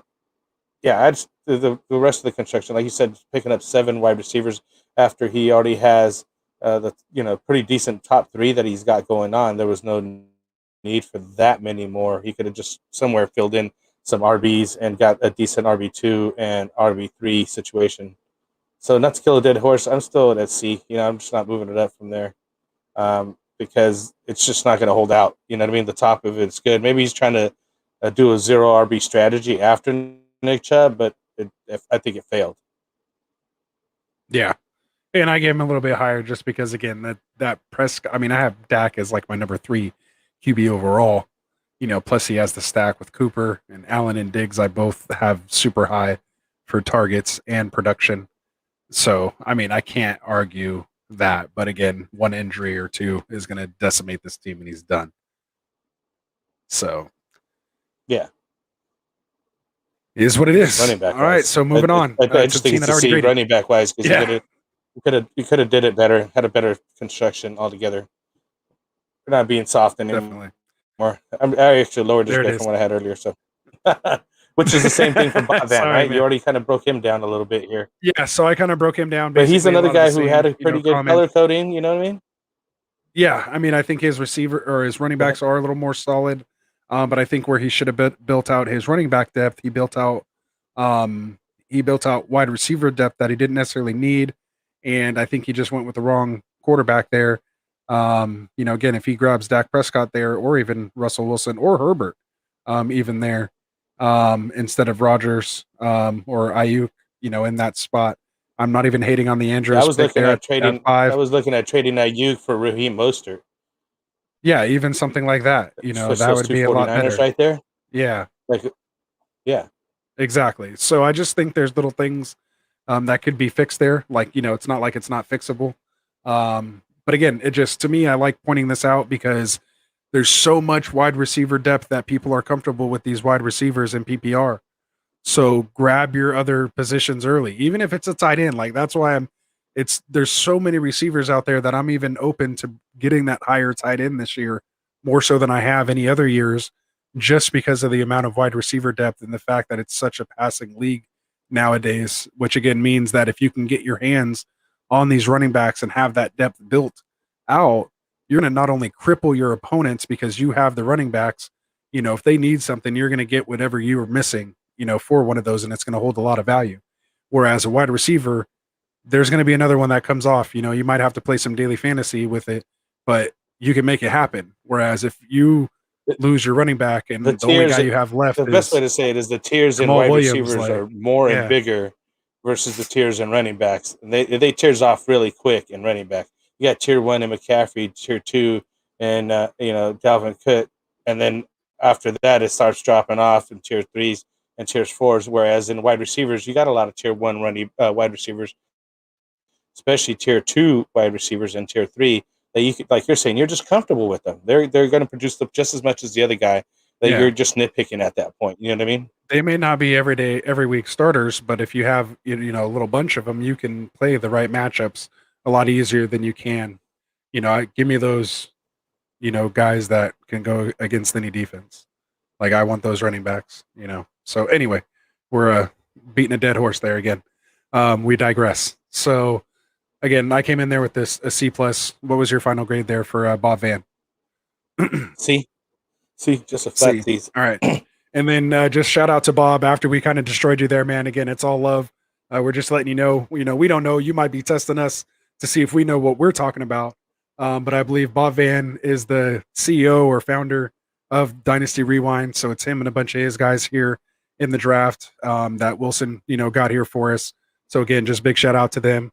just, the rest of the construction, like you said, picking up 7 wide receivers after he already has pretty decent top 3 that he's got going on. There was no need for that many more. He could have just somewhere filled in some RBs and got a decent RB2 and RB3 situation. So not to kill a dead horse, I'm still at C. I'm just not moving it up from there because it's just not going to hold out. You know what I mean? The top of it's good. Maybe he's trying to do a 0 RB strategy after Nick Chubb, but I think it failed. Yeah. And I gave him a little bit higher just because, again, that Prescott, I mean, I have Dak as like my number 3 QB overall, plus he has the stack with Cooper and Allen and Diggs. I both have super high for targets and production. So, I mean, I can't argue that. But again, 1 injury or 2 is going to decimate this team and he's done. So, yeah. It is what it is. Running back. All right, so moving on. I just think it's to see running back wise because you could have did it better, had a better construction altogether. We're not being soft anymore. Definitely. I actually lowered this guy from what I had earlier, so which is the same thing for BobVan, right? Man. You already kind of broke him down a little bit here. Yeah, so I kind of broke him down. But he's another guy who had a pretty good color coding. You know what I mean? Yeah, I mean, I think his receiver or his running backs are a little more solid. But I think where he should have built out his running back depth, he built out wide receiver depth that he didn't necessarily need, and I think he just went with the wrong quarterback there. Again, if he grabs Dak Prescott there, or even Russell Wilson or Herbert, even there, instead of Rodgers or Ayuk, in that spot. I'm not even hating on the Andrews. I was looking at trading. I was looking at trading Ayuk for Raheem Mostert. Yeah, even something like that. That would be a lot better. Right there. Yeah. Yeah. Exactly. So I just think there's little things that could be fixed there. Like, it's not like it's not fixable. But again, it just, to me, I like pointing this out because there's so much wide receiver depth that people are comfortable with these wide receivers in PPR. So grab your other positions early, even if it's a tight end. Like, that's why there's so many receivers out there that I'm even open to getting that higher tight end this year, more so than I have any other years, just because of the amount of wide receiver depth and the fact that it's such a passing league nowadays, which again means that if you can get your hands on these running backs and have that depth built, out, you're going to not only cripple your opponents because you have the running backs, if they need something, you're going to get whatever you are missing, for one of those, and it's going to hold a lot of value. Whereas a wide receiver, there's going to be another one that comes off. You might have to play some daily fantasy with it, but you can make it happen. Whereas if you lose your running back and the only guy you have left, the best way to say it is the tiers in wide receivers are more and bigger versus the tiers in running backs. And they tiers off really quick in running back. You got tier 1 in McCaffrey, tier 2 and Dalvin Cook, and then after that it starts dropping off in tier 3s and tiers 4s. Whereas in wide receivers, you got a lot of tier 1 wide receivers, especially tier 2 wide receivers and tier 3 that you could, like you're saying, you're just comfortable with them. They're going to produce just as much as the other guy that you're just nitpicking at that point. You know what I mean? They may not be every week starters, but if you have a little bunch of them, you can play the right matchups a lot easier than you can. Give me those, guys that can go against any defense. Like I want those running backs. So anyway, we're beating a dead horse there again. We digress. So again, I came in there with a C+. What was your final grade there for BobVan? C, just a flat C. All right. And then just shout out to Bob after we kind of destroyed you there, man. Again, it's all love. We're just letting you know, we don't know. You might be testing us to see if we know what we're talking about. But I believe BobVan is the CEO or founder of Dynasty Rewind. So it's him and a bunch of his guys here in the draft that Wilson, got here for us. So again, just big shout out to them.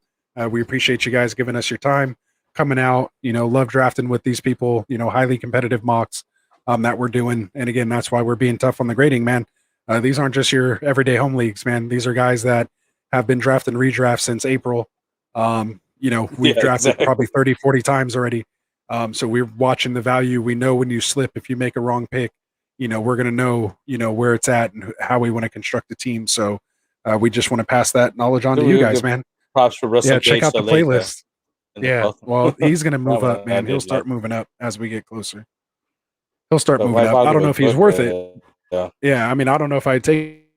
We appreciate you guys giving us your time, coming out, love drafting with these people, highly competitive mocks that we're doing. And again, that's why we're being tough on the grading, man. These aren't just your everyday home leagues, man. These are guys that have been drafting redrafts since April. We've drafted probably 30, 40 times already. So we're watching the value. We know when you slip, if you make a wrong pick, we're going to know, where it's at and how we want to construct the team. So we just want to pass that knowledge on to you guys, man. Props for Russell. Yeah, check out the playlist. Yeah, well, he's going to move up, man. He'll start moving up as we get closer. He'll start moving up. I don't know if he's worth it. Yeah, I mean, I don't know if I'd take.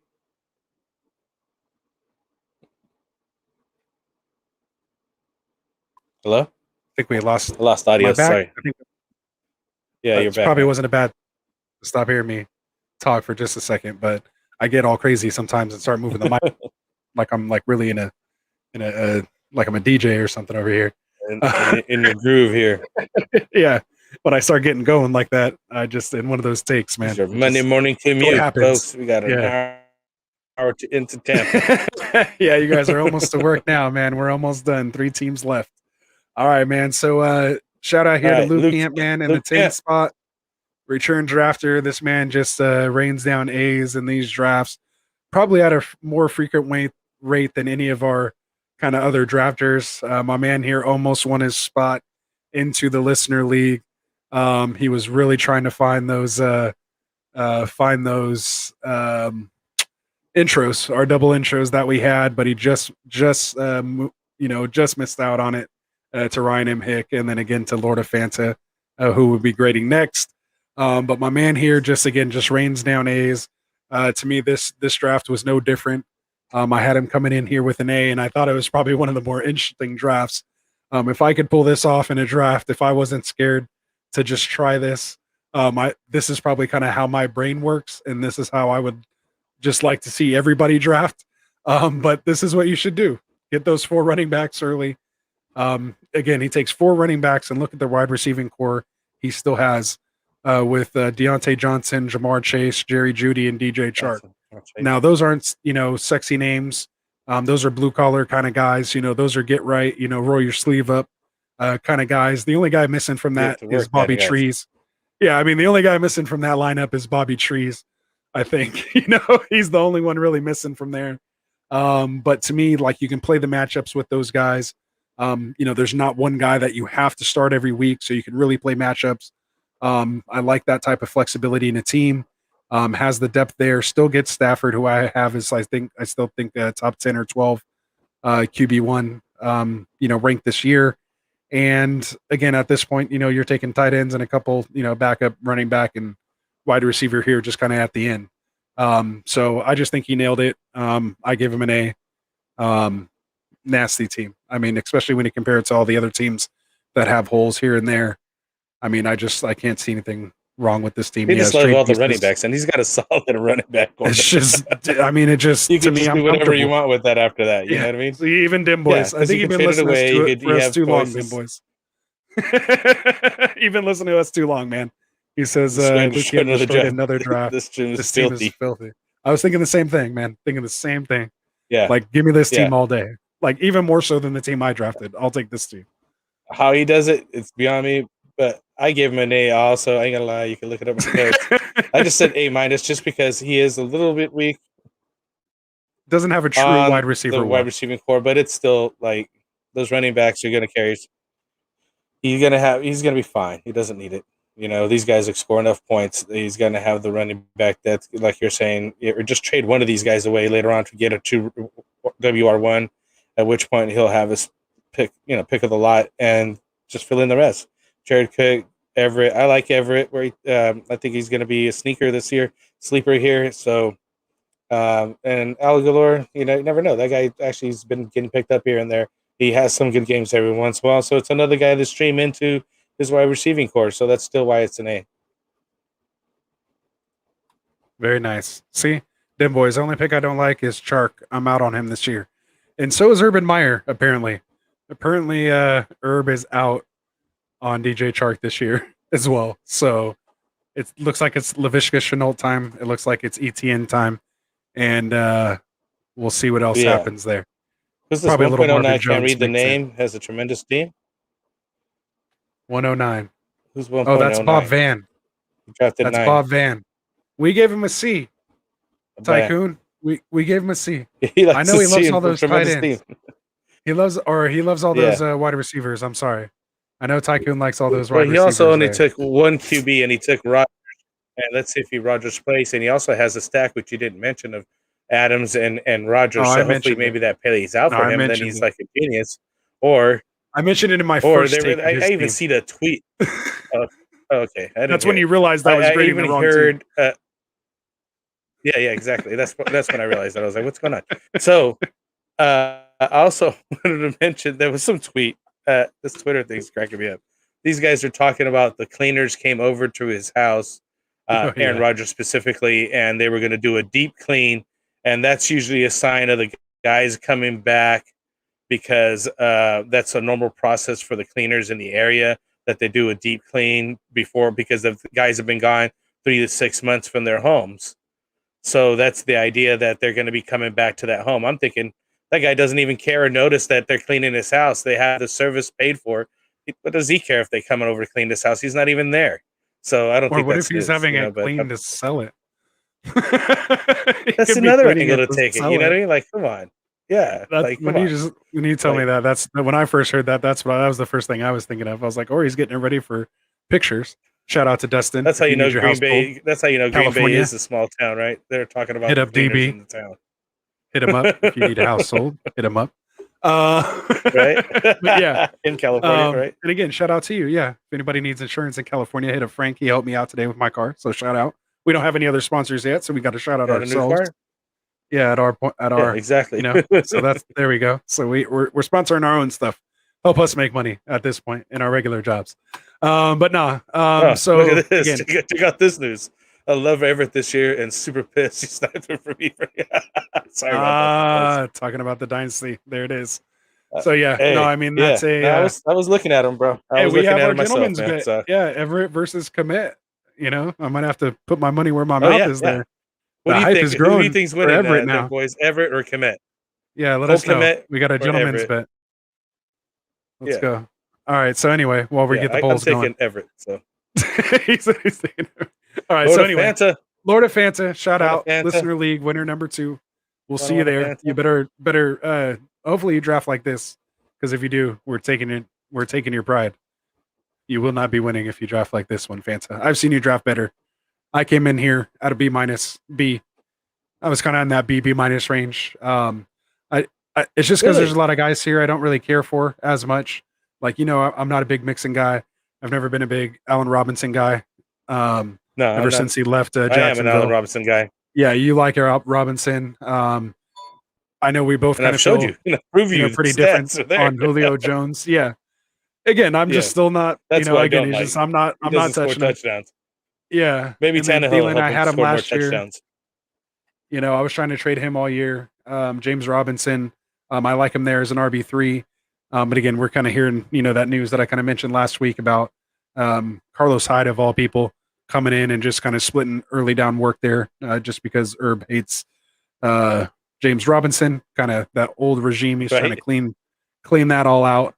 Hello? I think we lost audio. Sorry. Yeah, you're back. Probably wasn't a bad. Stop hearing me talk for just a second, but I get all crazy sometimes and start moving the mic like I'm like really in a like I'm a DJ or something over here. In your groove here. Yeah. When I start getting going like that, I just in one of those takes, man. Your Monday morning commute, folks. We got an hour into Tampa. Yeah, you guys are almost to work now, man. We're almost done. 3 teams left. All right, man. So shout out here to LuCamp, man, in the 10th spot. Return drafter. This man just rains down A's in these drafts, probably at a more frequent rate than any of our kind of other drafters. My man here almost won his spot into the listener league. He was really trying to find those intros, our double intros that we had, but he just missed out on it to Ryan M. Hick, and then again to LORDoFANTA, who would be grading next. But my man here just rains down A's. To me, this draft was no different. I had him coming in here with an A, and I thought it was probably one of the more interesting drafts. If I could pull this off in a draft, if I wasn't scared to just try this, this is probably kind of how my brain works, and this is how I would just like to see everybody draft. But this is what you should do. Get those 4 running backs early. Again, he takes 4 running backs, and look at the wide receiving core he still has with Deontay Johnson, Jamar Chase, Jerry Jeudy, and DJ Chark. Now, those aren't, sexy names. Those are blue collar kind of guys. Those are get right, roll your sleeve up kind of guys. The only guy missing from that is Bobby Trees. Yeah, I mean, the only guy missing from that lineup is Bobby Trees. I think, he's the only one really missing from there. But to me, like, you can play the matchups with those guys. There's not one guy that you have to start every week, so you can really play matchups. I like that type of flexibility in a team. Has the depth there. Still gets Stafford, who I have is I still think top 10 or 12 QB1 ranked this year. And again, at this point, you're taking tight ends and a couple backup running back and wide receiver here just kind of at the end. So I just think he nailed it. I give him an A. Nasty team. I mean, especially when you compare it to all the other teams that have holes here and there. I mean, I can't see anything wrong with this team. He just loves all the pieces. running backs, and he's got a solid running back core. It's just, I mean, it just you to can me, just I'm do whatever you comfortable. want with that after that. You know what I mean? So even Dim Boys, I think you've been listening to it for us too long, Dim Boys. You've been listening to us too long, man. He says, LuCamp destroyed another draft. This team is filthy. I was thinking the same thing, man. Thinking the same thing. Yeah. Like, give me this team all day. Like, even more so than the team I drafted. I'll take this team. How he does it, it's beyond me. But I gave him an A also. I ain't gonna lie. You can look it up in my notes. I just said A- just because he is a little bit weak. Doesn't have a true wide receiver. The wide receiving core, but it's still like those running backs are gonna carry. He's gonna be fine. He doesn't need it. You know, these guys score enough points. He's gonna have the running back that's like you're saying, or just trade one of these guys away later on to get a 2 WR1, at which point he'll have his pick of the lot and just fill in the rest. Jared Cook, Everett. I like Everett. Where I think he's gonna be a sneaker this year, sleeper here. So, and Al Galore, you never know. That guy actually has been getting picked up here and there. He has some good games every once in a while. So it's another guy to stream into his wide receiving core. So that's still why it's an A. Very nice. See, Dim Boys, the only pick I don't like is Chark. I'm out on him this year. And so is Urban Meyer, apparently. Apparently, Herb is out on DJ Chark this year as well. So it looks like it's Laviska Shenault time. It looks like it's ETN time. And we'll see what else happens there. Who's this 1.09? I can't read the name. Has a tremendous team. 109. Who's 1.09? Oh, that's BobVan. That's 9. BobVan. We gave him a C. Tycoon. We gave him a C. I know he loves all those tight ends. He loves all those wide receivers. I'm sorry. I know Tycoon likes all those wide receivers. He also only took 1 QB, and he took Rodgers. And let's see if he Rodgers plays. And he also has a stack, which you didn't mention, of Adams and Rodgers. So hopefully maybe that plays out for him. Then he's like a genius. Or I mentioned it in my first take. I even see the tweet. Okay. That's when you realized I was grading the wrong team. Yeah, exactly. That's when I realized that. I was like, what's going on? So I also wanted to mention there was some tweet. This Twitter thing's cracking me up. These guys are talking about the cleaners came over to his house, Aaron Rodgers specifically, and they were going to do a deep clean. And that's usually a sign of the guys coming back because that's a normal process for the cleaners in the area, that they do a deep clean because the guys have been gone 3 to 6 months from their homes. So that's the idea, that they're going to be coming back to that home. I'm thinking that guy doesn't even care or notice that they're cleaning his house. They have the service paid for. What does he care if they come over to clean his house? He's not even there. So I don't think what if he's having it cleaned to sell it? That's another angle to take it. You know what I mean? Like, come on. Yeah. When you tell me that, that's when I first heard that. That was the first thing I was thinking of. I was like, he's getting it ready for pictures. Shout out to Dustin. That's how you know Green Bay. That's how you know Green Bay is a small town, right? They're talking about hit up DB in the town. Hit him up if you need a house sold. Hit him up. Right? Yeah, in California, right? And again, shout out to you. Yeah, if anybody needs insurance in California, hit up Frank. He helped me out today with my car, so shout out. We don't have any other sponsors yet, so we got to shout out ourselves. Yeah, at our exactly. So there we go. So we're sponsoring our own stuff. Help us make money at this point in our regular jobs. But nah. So look at this. Again, check out this news. I love Everett this year and super pissed he sniped it for me. Sorry about that. Talking about the dynasty. There it is. So I mean that's I was looking at him, bro. We have our gentleman's bet. So. Yeah, Everett versus Commit. I might have to put my money where my mouth is there. What do you think? Who do you think's winning Everett now, boys? Everett or Commit? Yeah, let us know. We got a gentleman's bet. Let's go. All right. So anyway, while we get the polls going, I'm taking Everett. So he's taking. All right. So anyway, LORDoFANTA, shout out, Listener League winner number 2. We'll see you there. You better. Hopefully you draft like this, because if you do, we're taking it. We're taking your pride. You will not be winning if you draft like this one, Fanta. I've seen you draft better. I came in here at a B-, B. I was kind of in that B- range. It's just because there's a lot of guys here I don't really care for as much. Like, I'm not a big Mixon guy. I've never been a big Allen Robinson guy. Ever since he left Jacksonville. I am an Allen Robinson guy. Yeah, you like Robinson. I know we both kind of showed you, prove you pretty different on Julio Jones. Yeah. Again, I'm Yeah. just still not. That's you know, what I again, don't it's like. just I'm not Score touching him. touchdowns. Yeah, Maybe and then Tannehill will Thielen, help I him had him score more last year. touchdowns. You know, I was trying to trade him all year. James Robinson, I like him there as an RB3. But again, we're kind of hearing, you know, that news that I kind of mentioned last week about Carlos Hyde, of all people, coming in and just kind of splitting early down work there just because Herb hates James Robinson, kind of that old regime. He's trying to clean that all out.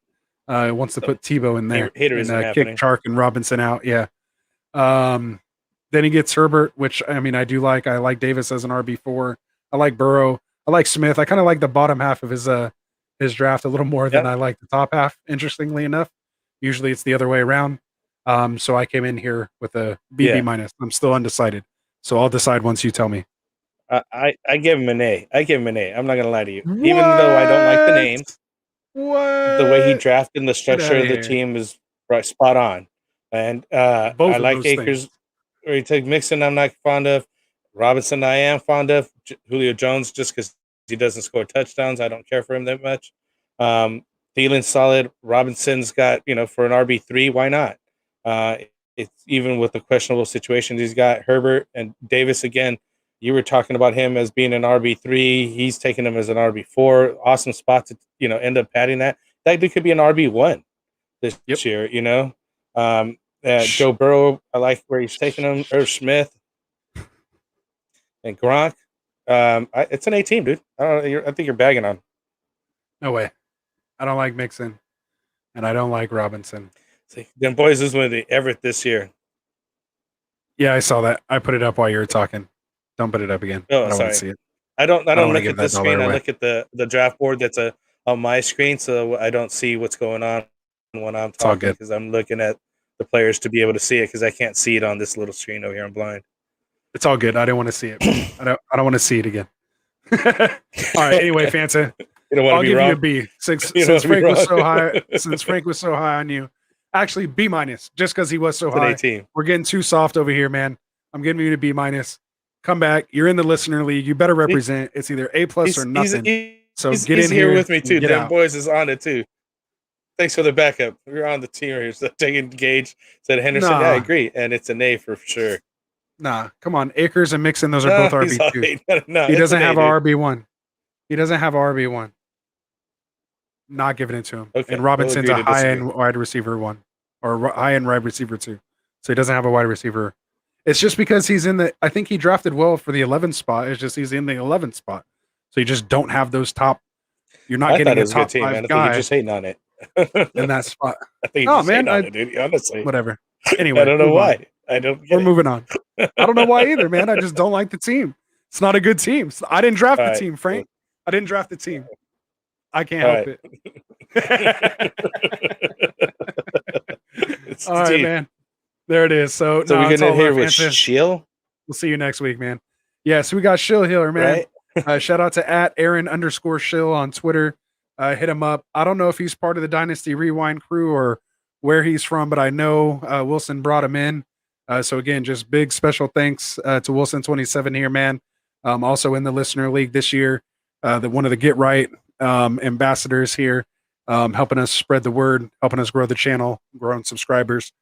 Wants to put Tebow in there and kick Chark and Robinson out. Yeah. Then he gets Herbert, which I mean I do like. I like Davis as an RB4. I like Burrow. I like Smith. I kind of like the bottom half of his draft a little more than I like the top half. Interestingly enough, usually it's the other way around. So I came in here with a B minus. I'm still undecided, so I'll decide once you tell me. I give him an A. I give him an A. I'm not gonna lie to you. What? Even though I don't like the names, the way he drafted and the structure of the team is spot on. And I like Akers. Or he took Mixon, I'm not fond of. Robinson, I am fond of. Julio Jones, just because he doesn't score touchdowns, I don't care for him that much. Thielen's solid. Robinson's got, you know, for an RB3, why not? It's even with the questionable situations he's got. Herbert and Davis, again, you were talking about him as being an RB3. He's taking him as an RB4. Awesome spot to, you know, end up padding that. That dude could be an RB1 this year, you know? Joe Burrow, I like where he's taking him. Irv Smith and Gronk. It's an A team, dude. I think you're bagging on. No way. I don't like Mixon, and I don't like Robinson. See, them boys is one of the Everett this year. Yeah, I saw that. I put it up while you were talking. Don't put it up again. Oh, I don't want to see it. I don't look at this screen. I look at the draft board that's on my screen, so I don't see what's going on when I'm talking because I'm looking at the players to be able to see it because I can't see it on this little screen over here. I'm blind. It's all good. I don't want to see it. I don't want to see it again. All right. Anyway, Fanta, I'll give you a B. Since Frank was so high, Frank was so high on you, actually B minus, just because he was so high. We're getting too soft over here, man. I'm giving you a B minus. Come back. You're in the listener league. You better represent. It's either A plus or nothing. So get in here with me too. Dan Boys is on it too. Thanks for the backup. We're on the team here. So taking Gage, said Henderson. Yeah, I agree. And it's an A for sure. Nah, come on. Akers and Mixon, those are both RB2. No, he doesn't have RB1. He doesn't have RB1. Not giving it to him. Okay, and Robinson's a high-end wide receiver 1 or high-end wide receiver 2. So he doesn't have a wide receiver. It's just because he's in I think he drafted well for the 11th spot. It's just he's in the 11th spot. So you just don't have those top. You're not getting a top 5 man. I guy. think you're just hating on it. In that spot. I think you're just hating on it, dude. Honestly. Whatever. Anyway. I don't know why. We're moving on. I don't know why either, man. I just don't like the team. It's not a good team. I didn't draft the team, Frank. I didn't draft the team. I can't help it. All right, man. There it is. So we're going to here with Schill. We'll see you next week, man. Yeah, so we got Schill here, man. Right? Shout out to @Aaron_Schill on Twitter. Hit him up. I don't know if he's part of the Dynasty Rewind crew or where he's from, but I know Wilson brought him in. So again, just big special thanks to Wilson27 here, man. Also in the listener league this year, one of the Get Right ambassadors here, helping us spread the word, helping us grow the channel, growing subscribers.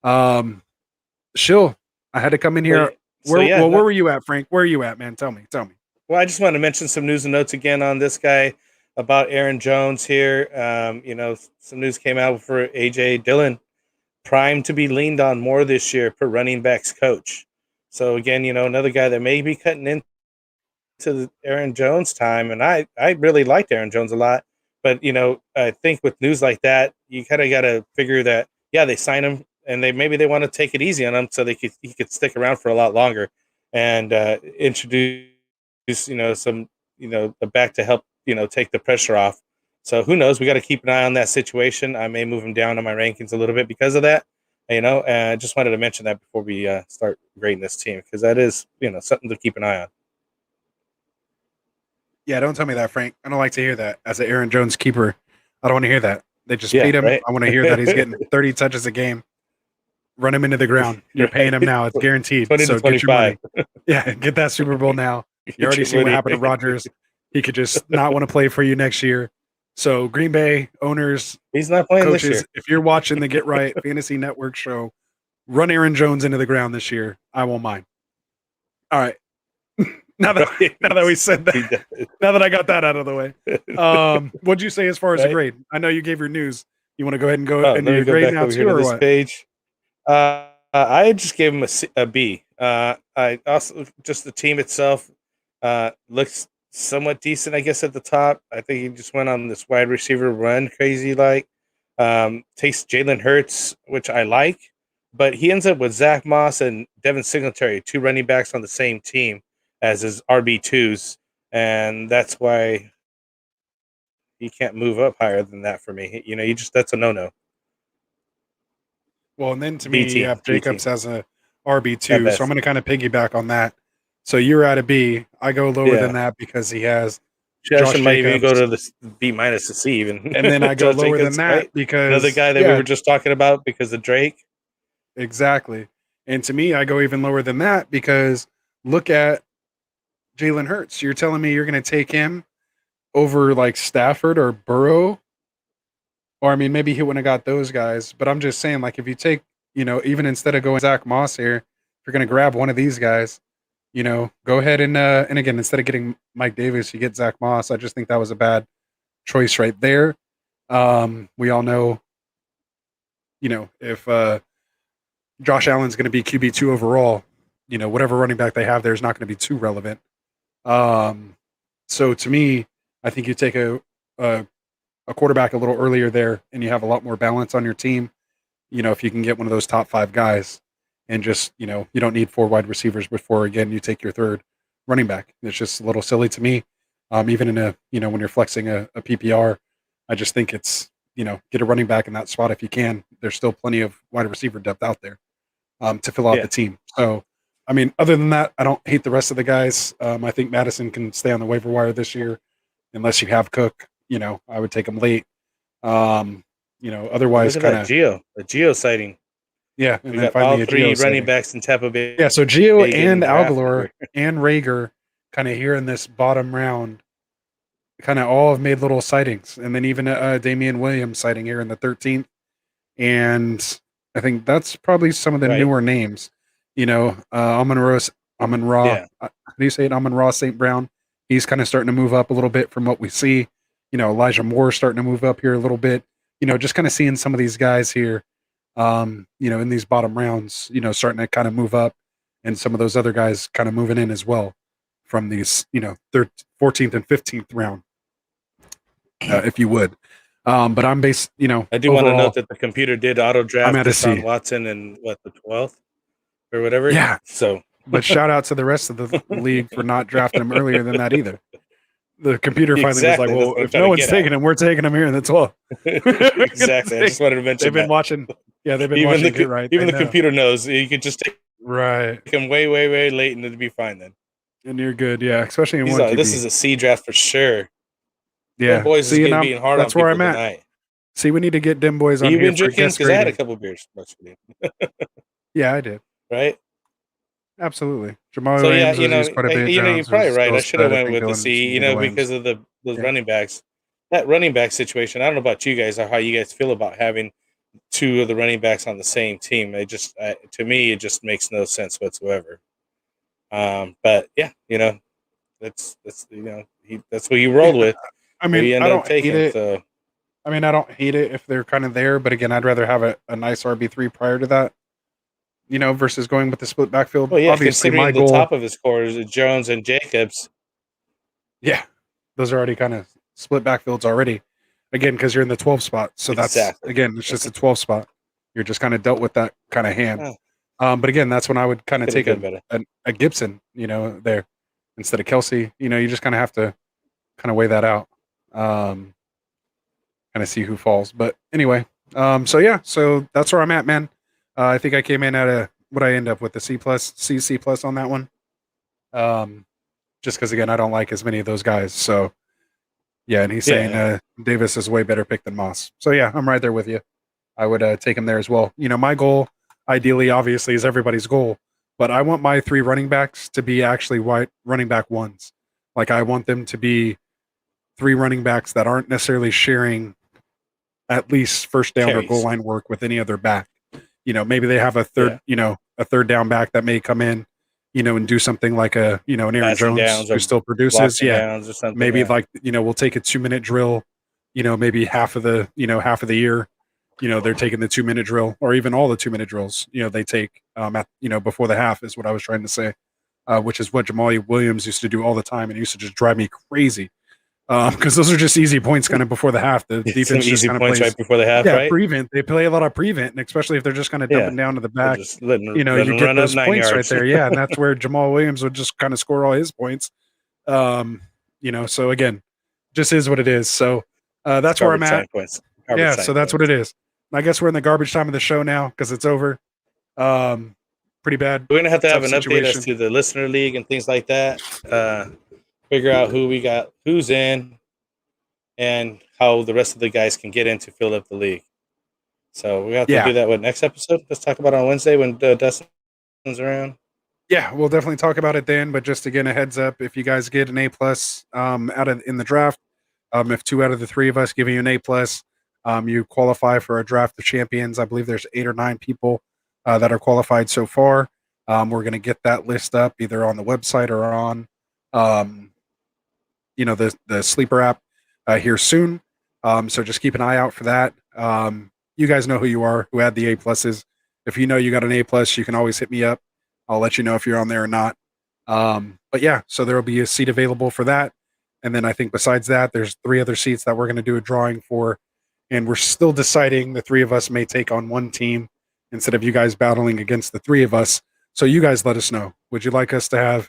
Shill, I had to come in here. Where were you at, Frank? Where are you at, man? Tell me. Well, I just want to mention some news and notes again on this guy about Aaron Jones here. Some news came out for AJ Dillon, primed to be leaned on more this year per running backs coach. So again, another guy that may be cutting into the Aaron Jones time. And I really liked Aaron Jones a lot, but I think with news like that, you kind of got to figure that, they sign him and maybe they want to take it easy on him so he could stick around for a lot longer and introduce, some, a back to help, take the pressure off. So who knows? We got to keep an eye on that situation. I may move him down on my rankings a little bit because of that, and I just wanted to mention that before we start grading this team, because that is, something to keep an eye on. Yeah, don't tell me that, Frank. I don't like to hear that. As an Aaron Jones keeper, I don't want to hear that. They just paid him. Right? I want to hear that he's getting 30 touches a game. Run him into the ground. You're paying him now. It's guaranteed. 20 to 25. Get your money. Yeah, get that Super Bowl now. You already see what happened to Rodgers. He could just not want to play for you next year. So Green Bay owners, He's not playing this year. coaches, if you're watching the Get Right Fantasy Network show, run Aaron Jones into the ground this year. I won't mind. All right. now that we said that, now that I got that out of the way, what'd you say as far as the grade? I know you gave your news. You want to go ahead and go into your grade now too, or what? Page. I just gave him a B. I also just the team itself looks somewhat decent, I guess, at the top. I think he just went on this wide receiver run crazy like. Takes Jalen Hurts, which I like, but he ends up with Zach Moss and Devin Singletary, 2 running backs on the same team as his RB2s, and that's why he can't move up higher than that for me. You know, that's a no-no. Well, and then to me, you have Jacobs as a RB2, so I'm going to kind of piggyback on that. So you're at a B. I go lower than that because he has Josh might even go to the B minus to C even. And then I go lower than that because another guy that we were just talking about because of Drake. Exactly. And to me, I go even lower than that because look at Jalen Hurts. You're telling me you're going to take him over like Stafford or Burrow? Or I mean, maybe he wouldn't have got those guys, but I'm just saying, like, if you take, you know, even instead of going Zach Moss here, if you're going to grab one of these guys, you know, go ahead and again, instead of getting Mike Davis, you get Zach Moss. I just think that was a bad choice right there. We all know, you know, if Josh Allen's going to be QB2 overall, you know, whatever running back they have there is not going to be too relevant. So to me, I think you take a quarterback a little earlier there and you have a lot more balance on your team. You know, if you can get one of those top 5 guys and just, you know, you don't need 4 wide receivers before, again, you take your 3rd running back. It's just a little silly to me. Even in a, you know, when you're flexing a PPR, I just think it's, you know, get a running back in that spot if you can. There's still plenty of wide receiver depth out there to fill out the team. So, I mean, other than that, I don't hate the rest of the guys. I think Madison can stay on the waiver wire this year unless you have Cook. You know, I would take him late. You know, otherwise, kind of the Geo sighting. Yeah, and we then got all 3 running backs in Tampa Bay. Yeah, so Geo and Aguilar and Rager kind of here in this bottom round, kind of all have made little sightings, and then even Damian Williams sighting here in the 13th, and I think that's probably some of the newer names. You know, Amon-Ra. Yeah. How do you say it? Amon-Ra St. Brown. He's kind of starting to move up a little bit from what we see. You know, Elijah Moore starting to move up here a little bit. You know, just kind of seeing some of these guys here, you know, in these bottom rounds, you know, starting to kind of move up, and some of those other guys kind of moving in as well from these, you know, 14th and 15th round, if you would. But I'm based, you know, I do want to note that the computer did auto draft Deshaun Watson in the 12th or whatever. Yeah. So, but shout out to the rest of the league for not drafting him earlier than that either. The computer finally was like, well, if no one's taking him, we're taking him here in the 12th. Exactly. I just wanted to mention they've been watching. Yeah, they've been watching it right. Even the computer knows you could just take him way, way, way late and it'd be fine then. And you're good. Yeah, especially in 1QB. This is a C draft for sure. Yeah. Dim Boys is being hard that's on where people I'm at. tonight. See, we need to get Dim Boys on here. You've been drinking because I had a couple beers. Yeah, I did. Right? Absolutely. Jamal so Williams, yeah, you know, you're probably right. I should have went with the C, you know, because of those running backs. That running back situation. I don't know about you guys or how you guys feel about having 2 of the running backs on the same team. It just, to me, it just makes no sense whatsoever. But yeah, you know, that's you know, that's what you rolled with. I mean, I don't hate it. So. I mean, I don't hate it if they're kind of there, but again, I'd rather have a nice RB3 prior to that. You know, versus going with the split backfield. Well, yeah, obviously my goal, the top of his core is Jones and Jacobs. Yeah, those are already kind of split backfields already. Again, because you're in the 12 spot, so that's again, it's just a 12 spot. You're just kind of dealt with that kind of hand. But again, that's when I would kind of take a Gibson, you know, there instead of Kelsey. You know, you just kind of have to kind of weigh that out, kind of see who falls. But anyway, so yeah, so that's where I'm at, man. I think I came in at what I end up with the C+ on that one. Just because again, I don't like as many of those guys. So yeah, and he's saying Davis is a way better pick than Moss. So yeah, I'm right there with you. I would take him there as well. You know, my goal, ideally, obviously, is everybody's goal, but I want my 3 running backs to be actually wide running back ones. Like I want them to be 3 running backs that aren't necessarily sharing at least first down or goal Carries. line work with any other back. Maybe they have a third, a third down back that may come in, and do something like an Aaron Passing Jones downs who or still produces. blocking Yeah. downs or something. Maybe yeah. we'll take a 2-minute drill, maybe half of the year, they're taking the 2-minute drill or even all the 2-minute drills, they take before the half is what I was trying to say, which is what Jamal Williams used to do all the time. And it used to just drive me crazy. Because those are just easy points kind of before the half. The defense just kind of plays right before the half, right? Prevent. They play a lot of prevent, and especially if they're just kind of dumping down to the back. Just letting you get those points yards. right there. Yeah, and that's where Jamal Williams would just kind of score all his points. So again, just is what it is. So that's where I'm at. So that's what it is. I guess we're in the garbage time of the show now because it's over. Pretty bad. We're gonna have to have an update as to the listener league and things like that. Figure out who we got, who's in, and how the rest of the guys can get in to fill up the league. So we have to do that with next episode. Let's talk about it on Wednesday when Dustin's around. Yeah, we'll definitely talk about it then. But just again, a heads up: if you guys get an A+ in the draft, if 2 out of the 3 of us give you an A+, you qualify for a draft of champions. I believe there's 8 or 9 people that are qualified so far. We're going to get that list up either on the website or on the Sleeper app here soon. So just keep an eye out for that. You guys know who you are, who had the A+. If you know you got an A+, you can always hit me up. I'll let you know if you're on there or not. But yeah, so there will be a seat available for that. And then I think besides that, there's 3 other seats that we're going to do a drawing for. And we're still deciding the 3 of us may take on one team instead of you guys battling against the 3 of us. So you guys let us know. Would you like us to have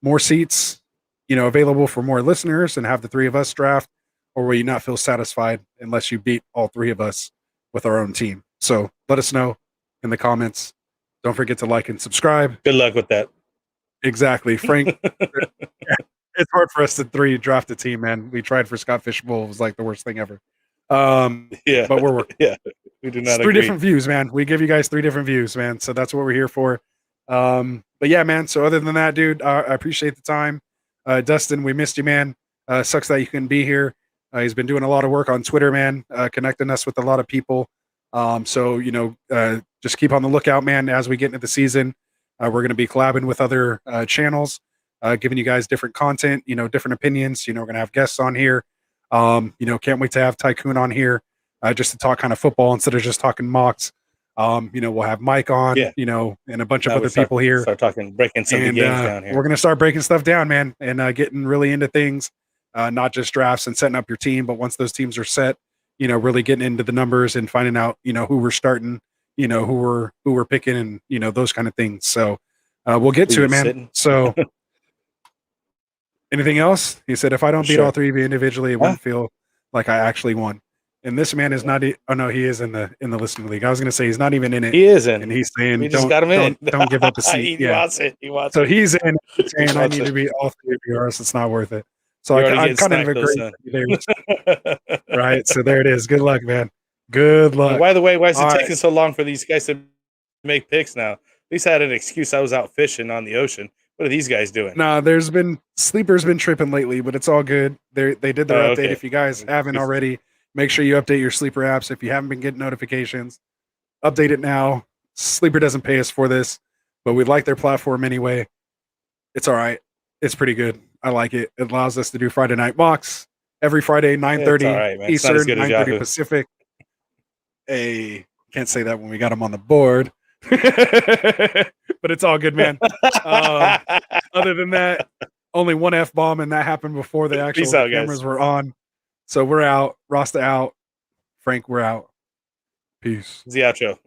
more seats, available for more listeners and have the 3 of us draft? Or will you not feel satisfied unless you beat all 3 of us with our own team? So let us know in the comments. Don't forget to like and subscribe. Good luck with that. Exactly. Frank, it's hard for us to draft a team, man. We tried for Scott Fishbowl. It was like the worst thing ever. But we're working. Yeah, we do not agree. 3 different views, man. We give you guys 3 different views, man. So that's what we're here for. But yeah, man. So other than that, dude, I appreciate the time. Dustin, we missed you, man. Sucks that you couldn't be here. He's been doing a lot of work on Twitter, man, connecting us with a lot of people. So just keep on the lookout, man. As we get into the season, we're going to be collabing with other channels, giving you guys different content, different opinions. We're going to have guests on here. Can't wait to have Tycoon on here just to talk kind of football instead of just talking mocks. We'll have Mike on, and a bunch of other people here. Start talking, breaking some games down here. We're going to start breaking stuff down, man, and getting really into things, not just drafts and setting up your team, but once those teams are set, really getting into the numbers and finding out, who we're starting, who we're picking, and those kind of things. So we'll get to it, man. So anything else? He said, if I don't beat all 3 of you individually, it wouldn't feel like I actually won. And this man is not. Oh no, he is in the listening league. I was going to say he's not even in it. He is in, and he's saying, we just got him in. Don't give up a seat. He wants it. He wants so it. he's in, saying I need to beat all 3 of you, or else it's not worth it. So I kind of agree. Right. So there it is. Good luck, man. Good luck. By the way, why is it taking so long for these guys to make picks now? At least I had an excuse. I was out fishing on the ocean. What are these guys doing? Nah, Sleeper's been tripping lately, but it's all good. They did their update. Okay. If you guys haven't already, make sure you update your Sleeper apps. If you haven't been getting notifications, update it now. Sleeper doesn't pay us for this, but we like their platform anyway. It's all right. It's pretty good. I like it. It allows us to do Friday night mocks every Friday, 9:30 Eastern, 9:30 Pacific. Hey, can't say that when we got them on the board. But it's all good, man. Other than that, only one F-bomb, and that happened before the actual cameras were on. So we're out. Rasta out. Frank, we're out. Peace. The outro.